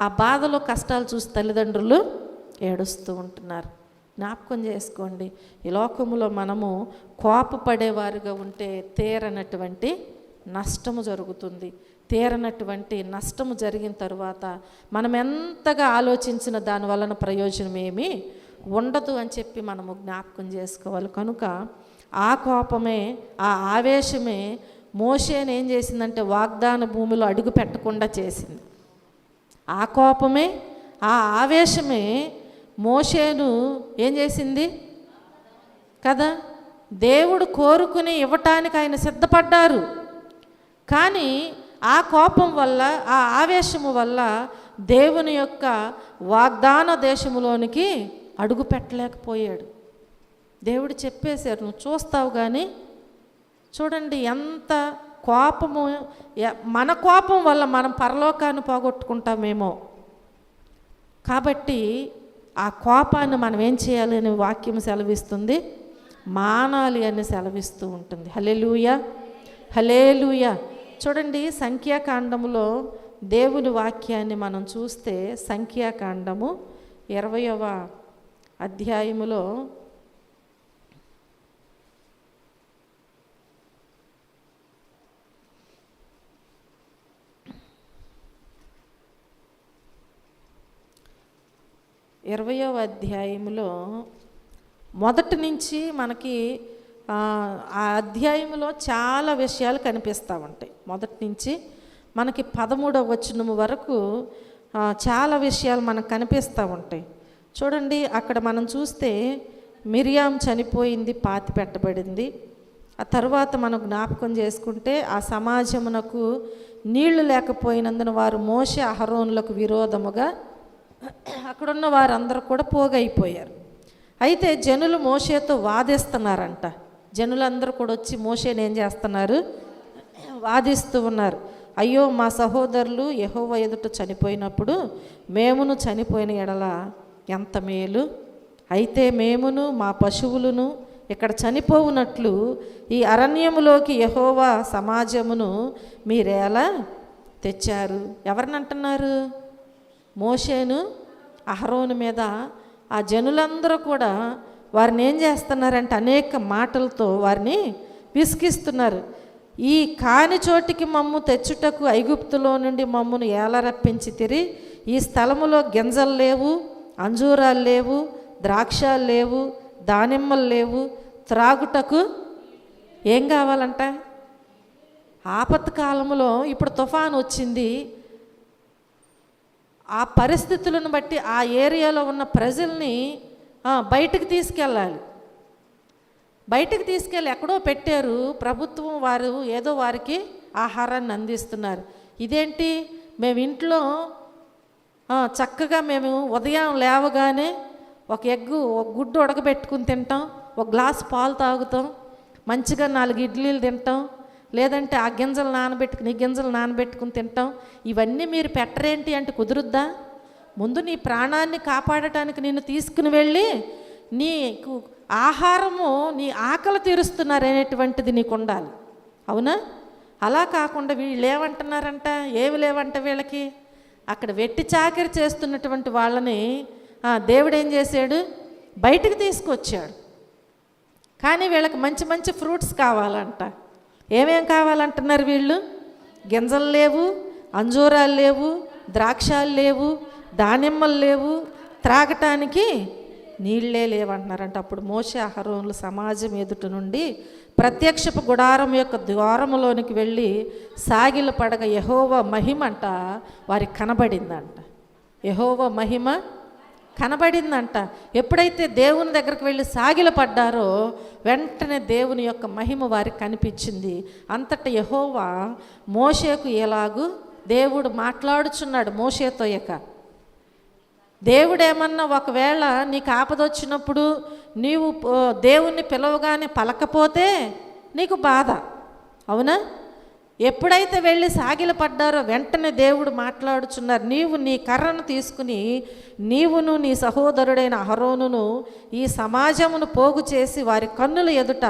ఆ బాధలు, కష్టాలు చూసి తల్లిదండ్రులు ఏడుస్తూ ఉంటున్నారు. జ్ఞాపకం చేసుకోండి, ఈ లోకంలో మనము కోపపడేవారుగా ఉంటే తీరనటువంటి నష్టము జరుగుతుంది. తీరనటువంటి నష్టము జరిగిన తర్వాత మనం ఎంతగా ఆలోచించిన దాని వలన ప్రయోజనం ఏమీ ఉండదు అని చెప్పి మనము జ్ఞాపకం చేసుకోవాలి. కనుక ఆ కోపమే, ఆ ఆవేశమే మోషేని ఏం చేసిందంటే వాగ్దాన భూమిలో అడుగు పెట్టకుండా చేసింది. ఆ కోపమే, ఆ ఆవేశమే మోషేను ఏం చేసింది కదా? దేవుడు కోరుకుని ఇవ్వటానికి ఆయన సిద్ధపడ్డారు. కానీ ఆ కోపం వల్ల, ఆ ఆవేశము వల్ల దేవుని యొక్క వాగ్దాన దేశములోనికి అడుగు పెట్టలేకపోయాడు. దేవుడు చెప్పేశారు, నువ్వు చూస్తావు కానీ. చూడండి ఎంత కోపము. మన కోపం వల్ల మనం పరలోకాన్ని పోగొట్టుకుంటామేమో. కాబట్టి ఆ కోపాన్ని మనం ఏం చేయాలి అని వాక్యం సెలవిస్తుంది? మానాలి అని సెలవిస్తూ ఉంటుంది. హల్లెలూయా, హల్లెలూయా. చూడండి, సంఖ్యాకాండములో దేవుని వాక్యాన్ని మనం చూస్తే సంఖ్యాకాండము 20వ అధ్యాయములో 20వ అధ్యాయంలో మొదటి నుంచి మనకి ఆ అధ్యాయంలో చాలా విషయాలు కనిపిస్తూ ఉంటాయి. మొదటి నుంచి మనకి 13వ వచనం వరకు చాలా విషయాలు మనకు కనిపిస్తూ ఉంటాయి. చూడండి, అక్కడ మనం చూస్తే మిరియాం చనిపోయింది, పాతి పెట్టబడింది. ఆ తర్వాత మనం జ్ఞాపకం చేసుకుంటే ఆ సమాజమునకు నీళ్లు లేకపోయినందున వారు మోషే అహరోనులకు విరోధముగా అక్కడున్న వారందరూ కూడా పోగైపోయారు. అయితే జనులు మోషేతో వాదిస్తున్నారంట. జనులందరూ కూడా వచ్చి మోషేని ఏం చేస్తున్నారు? వాదిస్తూ ఉన్నారు. అయ్యో, మా సహోదరులు యెహోవా ఎదుట చనిపోయినప్పుడు మేమును చనిపోయిన ఎడల ఎంత మేలు. అయితే మేమును మా పశువులను ఇక్కడ చనిపోవునట్లు ఈ అరణ్యములోకి యెహోవా సమాజమును మీరేలా తెచ్చారు? ఎవరిని అంటున్నారు? మోషేను అహరోను మీద ఆ జనులందరూ కూడా వారిని ఏం చేస్తున్నారంటే అనేక మాటలతో వారిని విసిగిస్తున్నారు. ఈ కాని చోటికి మమ్ము తెచ్చుటకు ఐగుప్తులో నుండి మమ్మును ఏల రప్పించి తిరిగి ఈ స్థలములో గింజలు లేవు, అంజూరాలు లేవు, ద్రాక్షాలు లేవు, దానిమ్మలు లేవు, త్రాగుటకు ఏం కావాలంట? ఆపత్కాలంలో ఇప్పుడు తుఫాను వచ్చింది. ఆ పరిస్థితులను బట్టి ఆ ఏరియాలో ఉన్న ప్రజల్ని బయటకు తీసుకెళ్ళాలి. బయటకు తీసుకెళ్ళి ఎక్కడో పెట్టారు. ప్రభుత్వం వారు ఏదో వారికి ఆహారాన్ని అందిస్తున్నారు. ఇదేంటి? మేము ఇంట్లో చక్కగా మేము ఉదయం లేవగానే ఒక గుడ్డు ఉడకబెట్టుకుని తింటాం, ఒక గ్లాస్ పాలు తాగుతాం, మంచిగా 4 ఇడ్లీలు తింటాం, లేదంటే ఆ గింజలు నానబెట్టుకుని ఈ గింజలు నానబెట్టుకుని తింటాం. ఇవన్నీ మీరు పెట్టరేంటి అంటే కుదురుద్దా? ముందు నీ ప్రాణాన్ని కాపాడటానికి నిన్ను తీసుకుని వెళ్ళి నీకు ఆహారము, నీ ఆకలి తీరుస్తున్నారనేటువంటిది నీకు ఉండాలి. అవునా? అలా కాకుండా వీళ్ళు ఏమంటున్నారంట? ఏమి లేవంట వీళ్ళకి. అక్కడ వెట్టి చాకిరి చేస్తున్నటువంటి వాళ్ళని దేవుడు ఏం చేశాడు? బయటకు తీసుకొచ్చాడు. కానీ వీళ్ళకి మంచి మంచి ఫ్రూట్స్ కావాలంట. ఏమేం కావాలంటున్నారు వీళ్ళు? గింజలు లేవు, అంజూరాలు లేవు, ద్రాక్షాలు లేవు, దానిమ్మలు లేవు, త్రాగటానికి నీళ్ళే లేవంటున్నారంట. అప్పుడు మోషే అహరోనులు సమాజం ఎదుట నుండి ప్రత్యక్షపు గుడారం యొక్క ద్వారములోనికి వెళ్ళి సాగిల పడగ యెహోవా మహిమ అంట వారికి కనబడిందంట. యెహోవా మహిమ కనబడిందంట. ఎప్పుడైతే దేవుని దగ్గరికి వెళ్ళి సాగిల పడ్డారో వెంటనే దేవుని యొక్క మహిమ వారికి కనిపించింది. అంతటా యెహోవా మోషేకు ఎలాగూ దేవుడు మాట్లాడుచున్నాడు మోషేతో. దేవుడేమన్నా ఒకవేళ నీకు ఆపదొచ్చినప్పుడు నీవు దేవుణ్ణి పిలవగానే పలకపోతే నీకు బాధ. అవునా? ఎప్పుడైతే వెళ్ళి సాగిల పడ్డారో వెంటనే దేవుడు మాట్లాడుచున్నారు. నీవు నీ కర్రను తీసుకుని నీవును నీ సహోదరుడైన అహరోనును ఈ సమాజమును పోగు చేసి వారి కన్నుల ఎదుట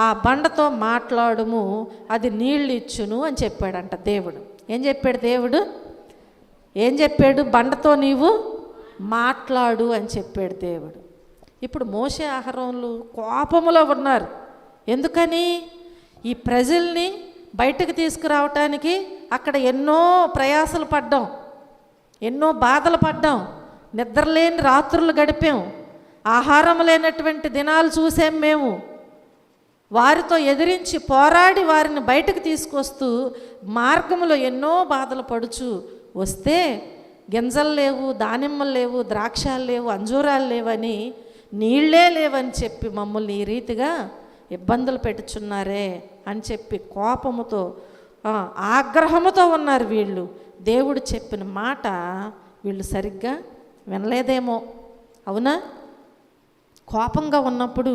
ఆ బండతో మాట్లాడుము, అది నీళ్ళు ఇచ్చును అని చెప్పాడంట దేవుడు. ఏం చెప్పాడు దేవుడు? ఏం చెప్పాడు? బండతో నీవు మాట్లాడు అని చెప్పాడు దేవుడు. ఇప్పుడు మోషే అహరోనులు కోపములో ఉన్నారు. ఎందుకని? ఈ ప్రజల్ని బయటకు తీసుకురావటానికి అక్కడ ఎన్నో ప్రయాసలు పడ్డాం, ఎన్నో బాధలు పడ్డాం, నిద్రలేని రాత్రులు గడిపాం, ఆహారం లేనటువంటి దినాలు చూసాం మేము. వారితో ఎదిరించి పోరాడి వారిని బయటకు తీసుకొస్తూ మార్గంలో ఎన్నో బాధలు పడుచు వస్తే గింజలు లేవు, దానిమ్మలు లేవు, ద్రాక్షాలు లేవు, అంజూరాలు లేవని, నీళ్ళే లేవని చెప్పి మమ్మల్ని ఈ రీతిగా ఇబ్బందులు పెట్టుచున్నారే అని చెప్పి కోపముతో ఆగ్రహముతో ఉన్నారు వీళ్ళు. దేవుడు చెప్పిన మాట వీళ్ళు సరిగ్గా వినలేదేమో. అవునా? కోపంగా ఉన్నప్పుడు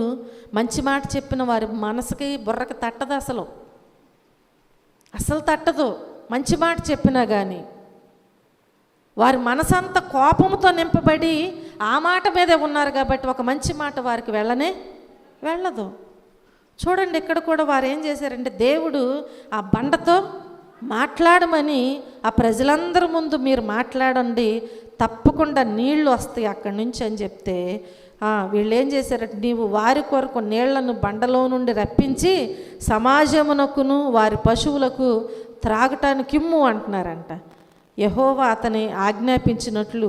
మంచి మాట చెప్పిన వారి మనసుకి బుర్రకి తట్టదు, అసలు తట్టదు. మంచి మాట చెప్పినా కానీ వారి మనసంతా కోపంతో నింపబడి ఆ మాట మీదే ఉన్నారు కాబట్టి ఒక మంచి మాట వారికి వెళ్ళదు. చూడండి, ఇక్కడ కూడా వారు ఏం చేశారంటే దేవుడు ఆ బండతో మాట్లాడమని ఆ ప్రజలందరి ముందు మీరు మాట్లాడండి, తప్పకుండా నీళ్లు వస్తాయి అక్కడి నుంచి అని చెప్తే వీళ్ళు ఏం చేశారంటే నీవు వారి కొరకు నీళ్లను బండలో నుండి రప్పించి సమాజమునకును వారి పశువులకు త్రాగటానికి ఇమ్ము అంటున్నారంట. యెహోవా అతని ఆజ్ఞాపించినట్లు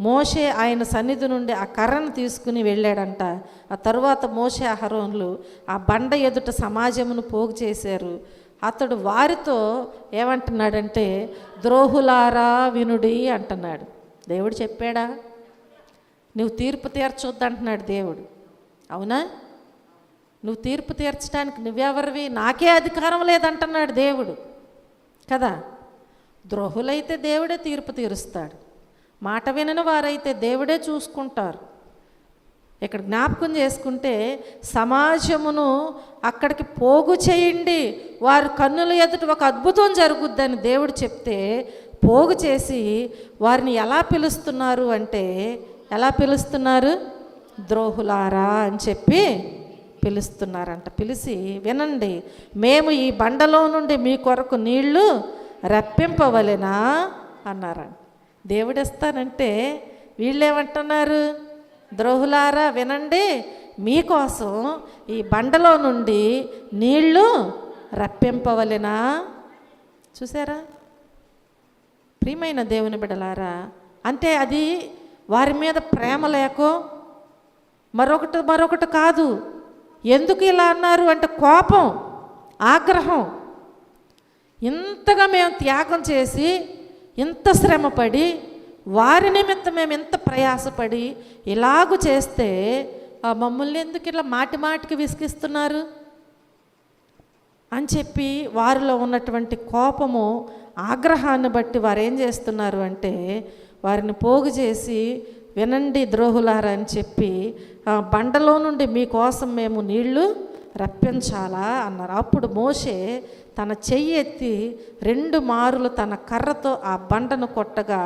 మోషే ఆయన సన్నిధి నుండి ఆ కర్రను తీసుకుని వెళ్ళాడంట. ఆ తరువాత మోషే అహరోనులు ఆ బండ ఎదుట సమాజమును పోగు చేశారు. అతడు వారితో ఏమంటున్నాడంటే ద్రోహులారా వినుడి అంటున్నాడు. దేవుడు చెప్పాడా? నువ్వు తీర్పు తీర్చొద్దు అంటున్నాడు దేవుడు. అవునా? నువ్వు తీర్పు తీర్చడానికి నువ్వెవరివి, నాకే అధికారం లేదంటున్నాడు దేవుడు కదా. ద్రోహులైతే దేవుడే తీర్పు తీరుస్తాడు, మాట వినని వారైతే దేవుడే చూసుకుంటారు. ఇక్కడ జ్ఞాపకం చేసుకుంటే సమాజమును అక్కడికి పోగు చేయండి, వారి కన్నుల ఎదుట ఒక అద్భుతం జరుగుద్దని దేవుడు చెప్తే పోగు చేసి వారిని ఎలా పిలుస్తున్నారు అంటే, ఎలా పిలుస్తున్నారు? ద్రోహులారా అని చెప్పి పిలుస్తున్నారంట. పిలిచి, వినండి, మేము ఈ బండలో నుండి మీ కొరకు నీళ్లు రప్పింపవలెనా అన్నారంట. దేవుడు ఇస్తానంటే వీళ్ళేమంటున్నారు? ద్రోహులారా వినండి, మీకోసం ఈ బండలో నుండి నీళ్లు రప్పింపవలెనా. చూసారా ప్రియమైన దేవుని బిడ్డలారా, అంటే అది వారి మీద ప్రేమ లేకో మరొకటి కాదు. ఎందుకు ఇలా అన్నారు అంటే కోపం, ఆగ్రహం. ఇంతగా మేము త్యాగం చేసి, ఇంత శ్రమపడి, వారి నిమిత్తం మేము ఎంత ప్రయాసపడి ఇలాగూ చేస్తే మమ్మల్ని ఎందుకు ఇలా మాటి మాటికి విసిగిస్తున్నారు అని చెప్పి వారిలో ఉన్నటువంటి కోపము, ఆగ్రహాన్ని బట్టి వారు ఏం చేస్తున్నారు అంటే వారిని పోగు చేసి, వినండి ద్రోహులారా అని చెప్పి బండలో నుండి మీకోసం మేము నీళ్లు రప్పించాలా అన్నారు. అప్పుడు మోషే తన చెయ్యి ఎత్తి 2 మారులు తన కర్రతో ఆ బండను కొట్టగా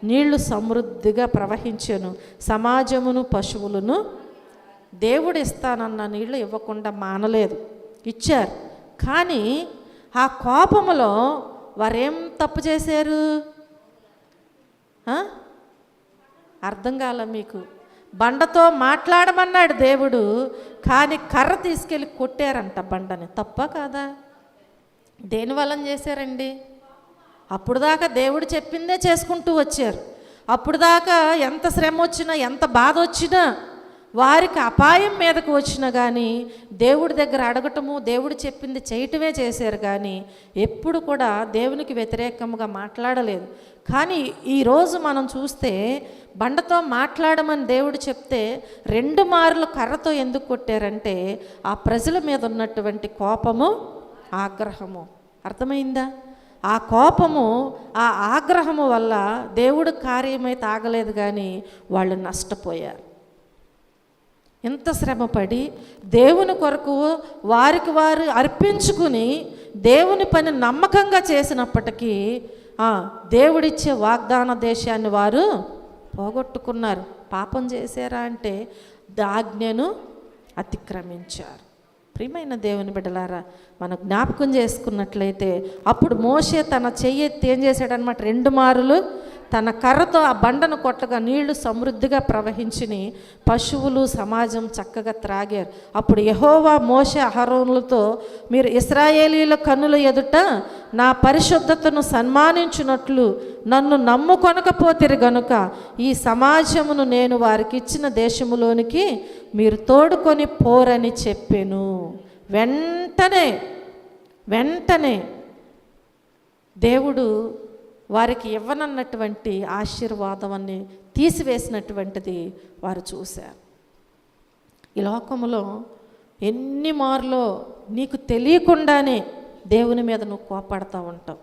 నీళ్లు సమృద్ధిగా ప్రవహించెను. సమాజమును పశువులను దేవుడు ఇస్తానన్న నీళ్లు ఇవ్వకుండా మానలేదు, ఇచ్చారు. కానీ ఆ కోపములో వారేం తప్పు చేశారు? అర్థం కాల మీకు? బండతో మాట్లాడమన్నాడు దేవుడు, కానీ కర్ర తీసుకెళ్ళి కొట్టారంట బండని. తప్ప కాదా? దేని వలన చేశారండి? అప్పుడు దాకా దేవుడు చెప్పిందే చేసుకుంటూ వచ్చారు. అప్పుడు దాకా ఎంత శ్రమ వచ్చినా, ఎంత బాధ వచ్చినా, వారికి అపాయం మీదకు వచ్చినా కానీ దేవుడి దగ్గర అడగటము, దేవుడు చెప్పింది చేయటమే చేశారు. కానీ ఎప్పుడు కూడా దేవునికి వ్యతిరేకంగా మాట్లాడలేదు. కానీ ఈరోజు మనం చూస్తే బండతో మాట్లాడమని దేవుడు చెప్తే 2 మార్లు కర్రతో ఎందుకు కొట్టారంటే ఆ ప్రజల మీద ఉన్నటువంటి కోపము, ఆగ్రహము. అర్థమైందా? ఆ కోపము, ఆ ఆగ్రహము వల్ల దేవుడు కార్యమైతే ఆగలేదు, కానీ వాళ్ళు నష్టపోయారు. ఎంత శ్రమపడి దేవుని కొరకు వారికి వారు అర్పించుకుని దేవుని పని నమ్మకంగా చేసినప్పటికీ దేవుడిచ్చే వాగ్దాన దేశాన్ని వారు పోగొట్టుకున్నారు. పాపం చేశారా అంటే ఆజ్ఞను అతిక్రమించారు. ప్రియమైన దేవుని బిడ్డలారా, మనం జ్ఞాపకం చేసుకున్నట్లయితే అప్పుడు మోషే తన చెయ్యి ఎత్తి ఏం చేశాడనమాట? 2 మారులు తన కర్రతో ఆ బండను కొట్టగా నీళ్లు సమృద్ధిగా ప్రవహించిని, పశువులు సమాజం చక్కగా త్రాగారు. అప్పుడు యెహోవా మోషే అహరోనులతో, మీరు ఇశ్రాయేలీల కన్నుల ఎదుట నా పరిశుద్ధతను సన్మానించున్నట్లు నన్ను నమ్ముకొనకపోతిరి గనుక ఈ సమాజమును నేను వారికి ఇచ్చిన దేశములోనికి మీరు తోడుకొని పోరని చెప్పెను. వెంటనే దేవుడు వారికి ఇవ్వనన్నటువంటి ఆశీర్వాదాన్ని తీసివేసినటువంటిది వారు చూశారు. ఈ లోకంలో ఎన్ని మార్లో నీకు తెలియకుండానే దేవుని మీద నువ్వు కోపడతా ఉంటావు.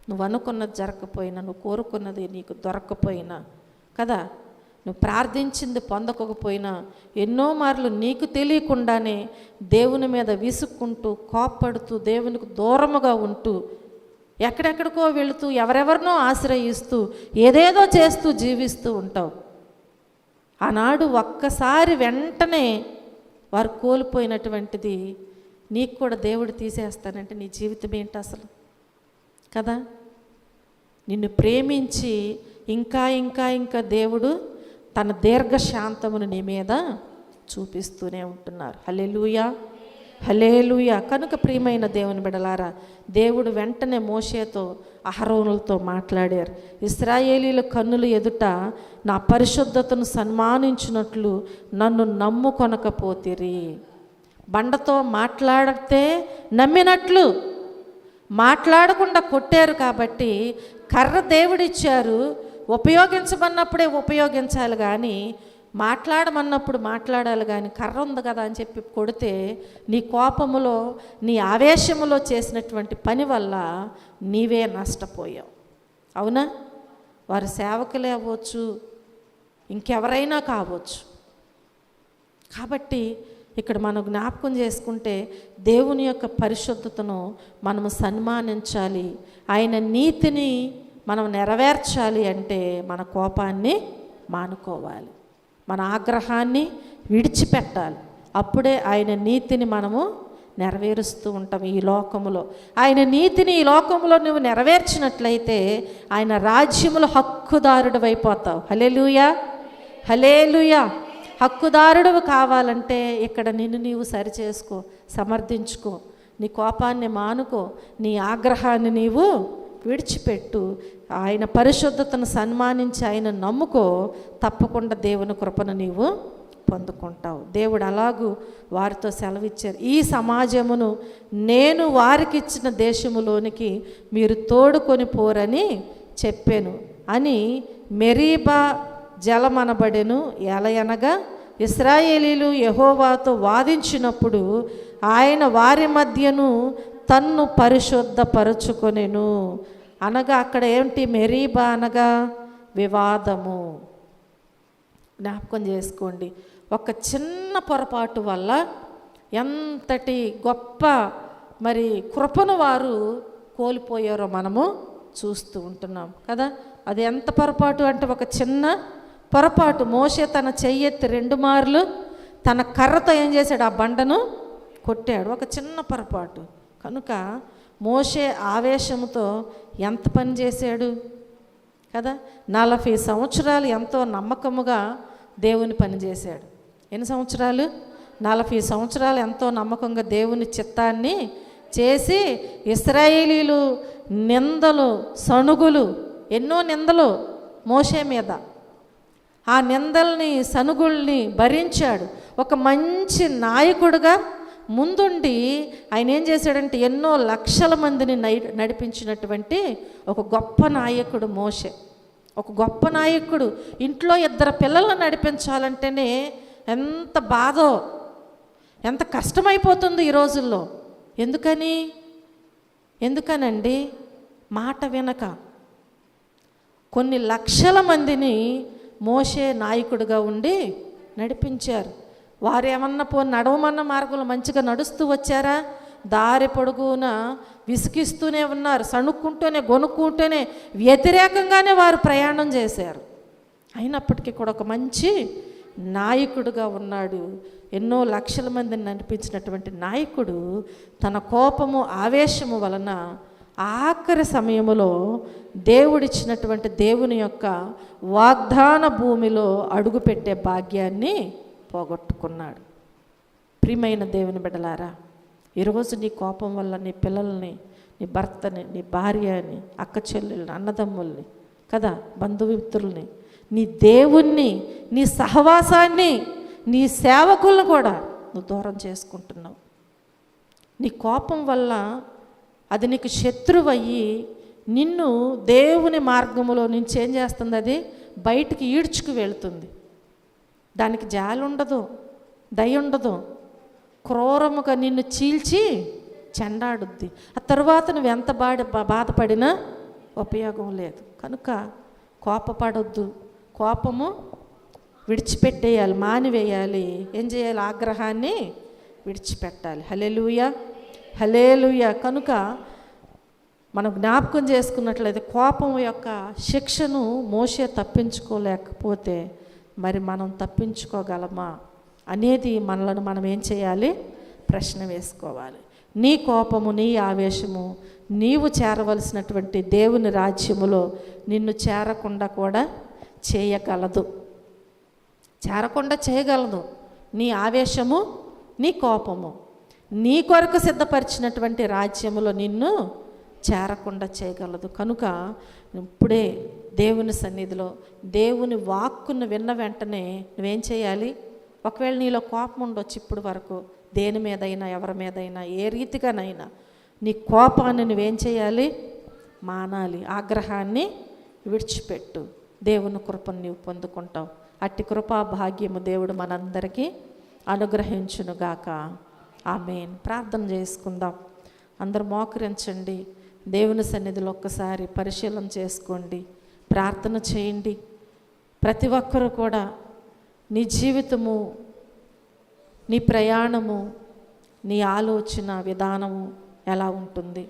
నువ్వు అనుకున్నది జరగకపోయినా, నువ్వు కోరుకున్నది నీకు దొరకకపోయినా కదా, నువ్వు ప్రార్థించింది పొందకపోయినా ఎన్నో మార్లు నీకు తెలియకుండానే దేవుని మీద విసుక్కుంటూ, కోప్పడుతూ, దేవునికి దూరముగా ఉంటూ, ఎక్కడెక్కడికో వెళుతూ, ఎవరెవరినో ఆశ్రయిస్తూ, ఏదేదో చేస్తూ జీవిస్తూ ఉంటావు. ఆనాడు ఒక్కసారి వెంటనే వారు కోల్పోయినటువంటిది నీకు కూడా దేవుడు తీసేస్తానంటే నీ జీవితం ఏంటి అసలు కదా? నిన్ను ప్రేమించి ఇంకా దేవుడు తన దీర్ఘశాంతమును నీ మీద చూపిస్తూనే ఉంటున్నారు. హల్లెలూయా, హల్లెలూయా. కనుక ప్రియమైన దేవుని బిడ్డలారా, దేవుడు వెంటనే మోషేతో, అహరోనులతో మాట్లాడారు. ఇశ్రాయేలీల కన్నుల ఎదుట నా పరిశుద్ధతను సన్మానించినట్లు నన్ను నమ్ముకొనకపోతిరి. బండతో మాట్లాడితే నమ్మినట్లు, మాట్లాడకుండా కొట్టారు. కాబట్టి కర్ర దేవుడిచ్చారు, ఉపయోగించమన్నప్పుడే ఉపయోగించాలి. కానీ మాట్లాడమన్నప్పుడు మాట్లాడాలి, కానీ కర్ర ఉంది కదా అని చెప్పి కొడితే నీ కోపములో, నీ ఆవేశములో చేసినటువంటి పని వల్ల నీవే నష్టపోయావు. అవునా? వారు సేవకులే అవ్వచ్చు, ఇంకెవరైనా కావచ్చు. కాబట్టి ఇక్కడ మనం జ్ఞాపకం చేసుకుంటే దేవుని యొక్క పరిశుద్ధతను మనము సన్మానించాలి. ఆయన నీతిని మనం నెరవేర్చాలి అంటే మన కోపాన్ని మానుకోవాలి, మన ఆగ్రహాన్ని విడిచిపెట్టాలి. అప్పుడే ఆయన నీతిని మనము నెరవేరుస్తూ ఉంటాం ఈ లోకములో. ఆయన నీతిని ఈ లోకంలో నువ్వు నెరవేర్చినట్లయితే ఆయన రాజ్యములో హక్కుదారుడు అయిపోతావు. హల్లెలూయా, హల్లెలూయా. హక్కుదారుడు కావాలంటే ఇక్కడ నిన్ను నీవు సరిచేసుకో, సమర్థించుకో, నీ కోపాన్ని మానుకో, నీ ఆగ్రహాన్ని నీవు విడిచిపెట్టు. ఆయన పరిశుద్ధతను సన్మానించి ఆయన నమ్ముకో, తప్పకుండా దేవుని కృపను నీవు పొందుకుంటావు. దేవుడు అలాగూ వారితో సెలవిచ్చారు, ఈ సమాజమును నేను వారికి ఇచ్చిన దేశములోనికి మీరు తోడుకొని పోరని చెప్పాను అని మెరీబా జలమనబడెను. ఎలయనగా ఇశ్రాయేలీలు యెహోవాతో వాదించినప్పుడు ఆయన వారి మధ్యను తన్ను పరిశుద్ధపరచుకొనెను. అనగా అక్కడ ఏంటి? మెరీబా అనగా వివాదము. జ్ఞాపకం చేసుకోండి, ఒక చిన్న పొరపాటు వల్ల ఎంతటి గొప్ప మరి కృపను వారు కోల్పోయారో మనము చూస్తూ ఉంటున్నాం కదా. అది ఎంత పొరపాటు అంటే, ఒక చిన్న పొరపాటు. మోషే తన చెయ్యెత్తి 2 మార్లు తన కర్రతో ఏం చేశాడు? ఆ బండను కొట్టాడు. ఒక చిన్న పొరపాటు. కనుక మోషే ఆవేశంతో ఎంత పని చేశాడు కదా. 40 సంవత్సరాలు ఎంతో నమ్మకముగా దేవుని పని చేశాడు. ఎన్ని సంవత్సరాలు? 40 సంవత్సరాలు ఎంతో నమ్మకంగా దేవుని చిత్తాన్ని చేసి ఇశ్రాయేలీలు నిందలు, సణుగులు, ఎన్నో నిందలు మోషే మీద, ఆ నిందల్ని, సనుగుల్ని భరించాడు. ఒక మంచి నాయకుడుగా ముందుండి ఆయన ఏం చేశాడంటే ఎన్నో లక్షల మందిని నడిపించినటువంటి ఒక గొప్ప నాయకుడు మోషే. ఒక గొప్ప నాయకుడు. ఇంట్లో 2 పిల్లలను నడిపించాలంటేనే ఎంత బాధో, ఎంత కష్టమైపోతుంది ఈ రోజుల్లో. ఎందుకనండి? మాట వినక కొన్ని లక్షల మందిని మోషే నాయకుడిగా ఉండి నడిపించారు. వారు ఏమన్నా నడవమన్న మార్గంలో మంచిగా నడుస్తూ వచ్చారా? దారి పొడుగున విసిగిస్తూనే ఉన్నారు, సణుక్కుంటూనే, గొనుక్కుంటూనే, వ్యతిరేకంగానే వారు ప్రయాణం చేశారు. అయినప్పటికీ కూడా ఒక మంచి నాయకుడుగా ఉన్నాడు. ఎన్నో లక్షల మందిని నడిపించినటువంటి నాయకుడు తన కోపము, ఆవేశము వలన ఆఖరి సమయములో దేవుడిచ్చినటువంటి దేవుని యొక్క వాగ్దాన భూమిలో అడుగుపెట్టే భాగ్యాన్ని పోగొట్టుకున్నాడు. ప్రియమైన దేవుని బిడ్డలారా, ఈరోజు నీ కోపం వల్ల నీ పిల్లల్ని, నీ భర్తని, నీ భార్యని, అక్క చెల్లెల్ని, అన్నదమ్ముల్ని కదా, బంధుమిత్రుల్ని, నీ దేవుణ్ణి, నీ సహవాసాన్ని, నీ సేవకులను కూడా నువ్వు దూరం చేసుకుంటున్నావు. నీ కోపం వల్ల అది నీకు శత్రువయ్యి నిన్ను దేవుని మార్గములో నుంచి ఏం చేస్తుంది? అది బయటికి ఈడ్చుకు వెళుతుంది. దానికి జాలి ఉండదు, దయ ఉండదు, క్రూరముగా నిన్ను చీల్చి చెండాడుద్ది. ఆ తర్వాత నువ్వు ఎంత బాధపడినా ఉపయోగం లేదు. కనుక కోపపడొద్దు. కోపము విడిచిపెట్టేయాలి, మానివేయాలి. ఏం చేయాలి? ఆగ్రహాన్ని విడిచిపెట్టాలి. హల్లెలూయా, హల్లెలూయా. కనుక మనం జ్ఞాపకం చేసుకున్నట్లయితే కోపం యొక్క శిక్షను మోషే తప్పించుకోలేకపోతే మరి మనం తప్పించుకోగలమా అనేది మనలను మనం ఏం చేయాలి? ప్రశ్న వేసుకోవాలి. నీ కోపము, నీ ఆవేశము నీవు చేరవలసినటువంటి దేవుని రాజ్యములో నిన్ను చేరకుండా కూడా చేయగలదు, చేరకుండా చేయగలదు. నీ ఆవేశము, నీ కోపము నీ కొరకు సిద్ధపరిచినటువంటి రాజ్యములో నిన్ను చేరకుండా చేయగలదు. కనుక ఇప్పుడే దేవుని సన్నిధిలో దేవుని వాక్కును విన్న వెంటనే నువ్వేం చేయాలి? ఒకవేళ నీలో కోపం ఉండొచ్చు ఇప్పుడు వరకు, దేని మీదైనా, ఎవరి మీదైనా, ఏ రీతిగానైనా నీ కోపాన్ని నువ్వేం చేయాలి? మానాలి. ఆగ్రహాన్ని విడిచిపెట్టు. దేవుని కృపను నీవు పొందుకుంటావు. అట్టి కృపా భాగ్యము దేవుడు మనందరికీ అనుగ్రహించునుగాక. ఆమేన్. ప్రార్థన చేసుకుందాం. అందరూ మోకరించండి. దేవుని సన్నిధిలో ఒక్కసారి పరిశీలన చేసుకోండి, ప్రార్థన చేయండి. ప్రతి ఒక్కరూ కూడా నీ జీవితము, నీ ప్రయాణము, నీ ఆలోచన విధానము ఎలా ఉంటుంది?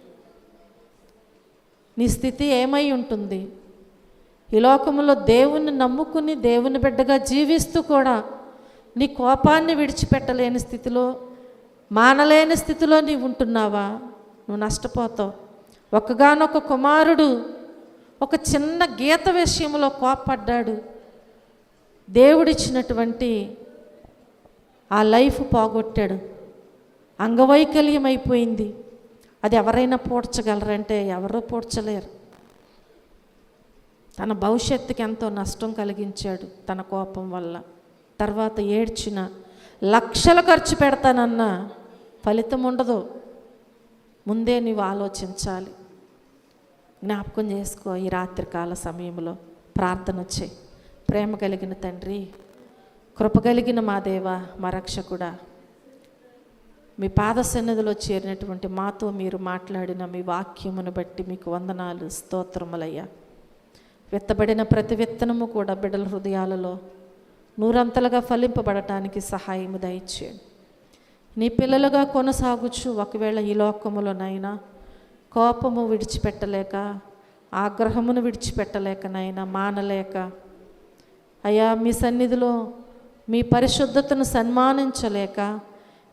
నీ స్థితి ఏమై ఉంటుంది? ఈ లోకంలో దేవుణ్ణి నమ్ముకుని దేవుని బిడ్డగా జీవిస్తూ కూడా నీ కోపాన్ని విడిచిపెట్టలేని స్థితిలో, మానలేని స్థితిలో నీవు ఉంటున్నావా? నువ్వు నష్టపోతావు. ఒక్కగానొక్క కుమారుడు ఒక చిన్న గీత విషయంలో కోపడ్డాడు. దేవుడిచ్చినటువంటి ఆ లైఫ్ పోగొట్టాడు. అంగవైకల్యం అయిపోయింది. అది ఎవరైనా పూడ్చగలరంటే ఎవరూ పూడ్చలేరు. తన భవిష్యత్తుకి ఎంతో నష్టం కలిగించాడు తన కోపం వల్ల. తర్వాత ఏడ్చిన, లక్షలు ఖర్చు పెడతానన్నా ఫలితం ఉండదు. ముందే నీవు ఆలోచించాలి. జ్ఞాపకం చేసుకో. ఈ రాత్రికాల సమయంలో ప్రార్థన చేయి. ప్రేమ కలిగిన తండ్రి, కృప కలిగిన మా దేవా, మా రక్షకుడా, మీ పాద సన్నిధిలో చేరినటువంటి మాతో మీరు మాట్లాడిన మీ వాక్యమును బట్టి మీకు వందనాలు, స్తోత్రములయ్యా. విత్తబడిన ప్రతి విత్తనము కూడా బిడ్డల హృదయాలలో నూరంతలుగా ఫలింపబడటానికి సహాయము దయచేయండి. నీ పిల్లలుగా కొనసాగుచు ఒకవేళ ఈ లోకములోనైనా కోపము విడిచిపెట్టలేక, ఆగ్రహమును విడిచిపెట్టలేకనైనా, మానలేక, అయ్యా మీ సన్నిధిలో మీ పరిశుద్ధతను సన్మానించలేక,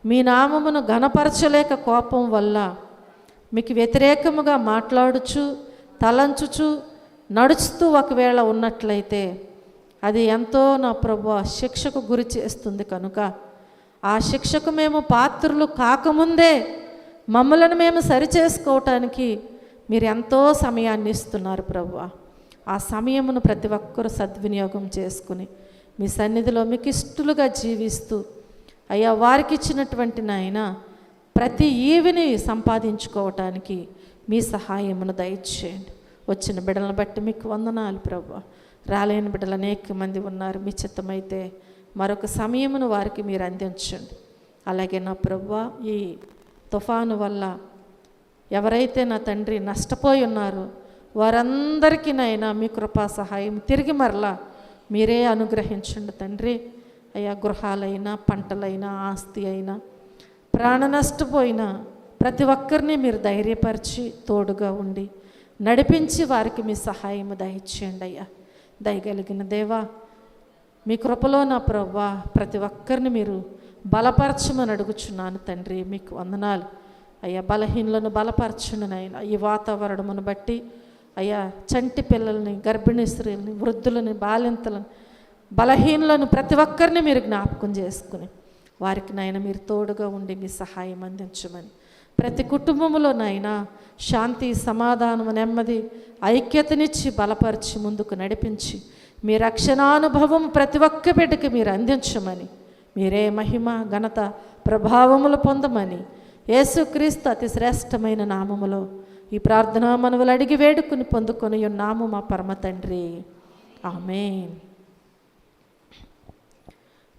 మీ నామమును ఘనపరచలేక కోపం వల్ల మీకు వ్యతిరేకముగా మాట్లాడుచు, తలంచుచు, నడుచుతూ ఒకవేళ ఉన్నట్లయితే అది ఎంతో నా ప్రభువా శిక్షకు గురి చేస్తుంది. కనుక ఆ శిక్షకు మేము పాత్రులు కాకముందే మమ్మలను మేము సరిచేసుకోవటానికి మీరు ఎంతో సమయాన్ని ఇస్తున్నారు ప్రభువా. ఆ సమయమును ప్రతి ఒక్కరూ సద్వినియోగం చేసుకుని మీ సన్నిధిలో మీకు ఇష్టలుగా జీవిస్తూ, అయ్యా వారికి ఇచ్చినటువంటి నాయన ప్రతి ఈవిని సంపాదించుకోవటానికి మీ సహాయమును దయచేయండి. వచ్చిన బిడ్డలను బట్టి మీకు వందనాలు ప్రభువా. రాలేని బిడ్డలు అనేక మంది ఉన్నారు. మీ చిత్తమైతే మరొక సమయమును వారికి మీరు అందించండి. అలాగే నా ప్రభువా, ఈ తుఫాను వల్ల ఎవరైతే నా తండ్రి నష్టపోయి ఉన్నారో వారందరికీ నైనా మీ కృపా సహాయం తిరిగి మరలా మీరే అనుగ్రహించండి తండ్రి. అయ్యా గృహాలైనా, పంటలైనా, ఆస్తి అయినా, ప్రాణ నష్టపోయినా ప్రతి ఒక్కరిని మీరు ధైర్యపరిచి తోడుగా ఉండి నడిపించి వారికి మీ సహాయము దయచేయండి. అయ్యా దయగలిగిన దేవా, మీ కృపలో నా ప్రభువా ప్రతి ఒక్కరిని మీరు బలపరచమని అడుగుచున్నాను తండ్రి. మీకు వందనాలు అయ్యా. బలహీనులను బలపరచును నాయన. ఈ వాతావరణమును బట్టి అయ్యా చంటి పిల్లల్ని, గర్భిణీ స్త్రీలని, వృద్ధులని, బాలింతలను, బలహీనులను ప్రతి ఒక్కరిని మీరు జ్ఞాపకం చేసుకుని వారికి నాయన మీరు తోడుగా ఉండి మీ సహాయం అందించమని, ప్రతి కుటుంబంలో నాయన శాంతి, సమాధానము, నెమ్మది, ఐక్యతనిచ్చి బలపరిచి ముందుకు నడిపించి మీ రక్షణానుభవం ప్రతి ఒక్క బిడ్డకి మీరు అందించమని, మీరే మహిమ, ఘనత, ప్రభావములు పొందమని యేసుక్రీస్తు అతి శ్రేష్టమైన నామములో ఈ ప్రార్థనా మనవులు అడిగి వేడుకుని పొందుకొని ఉన్నాము మా పరమ తండ్రి. ఆమేన్.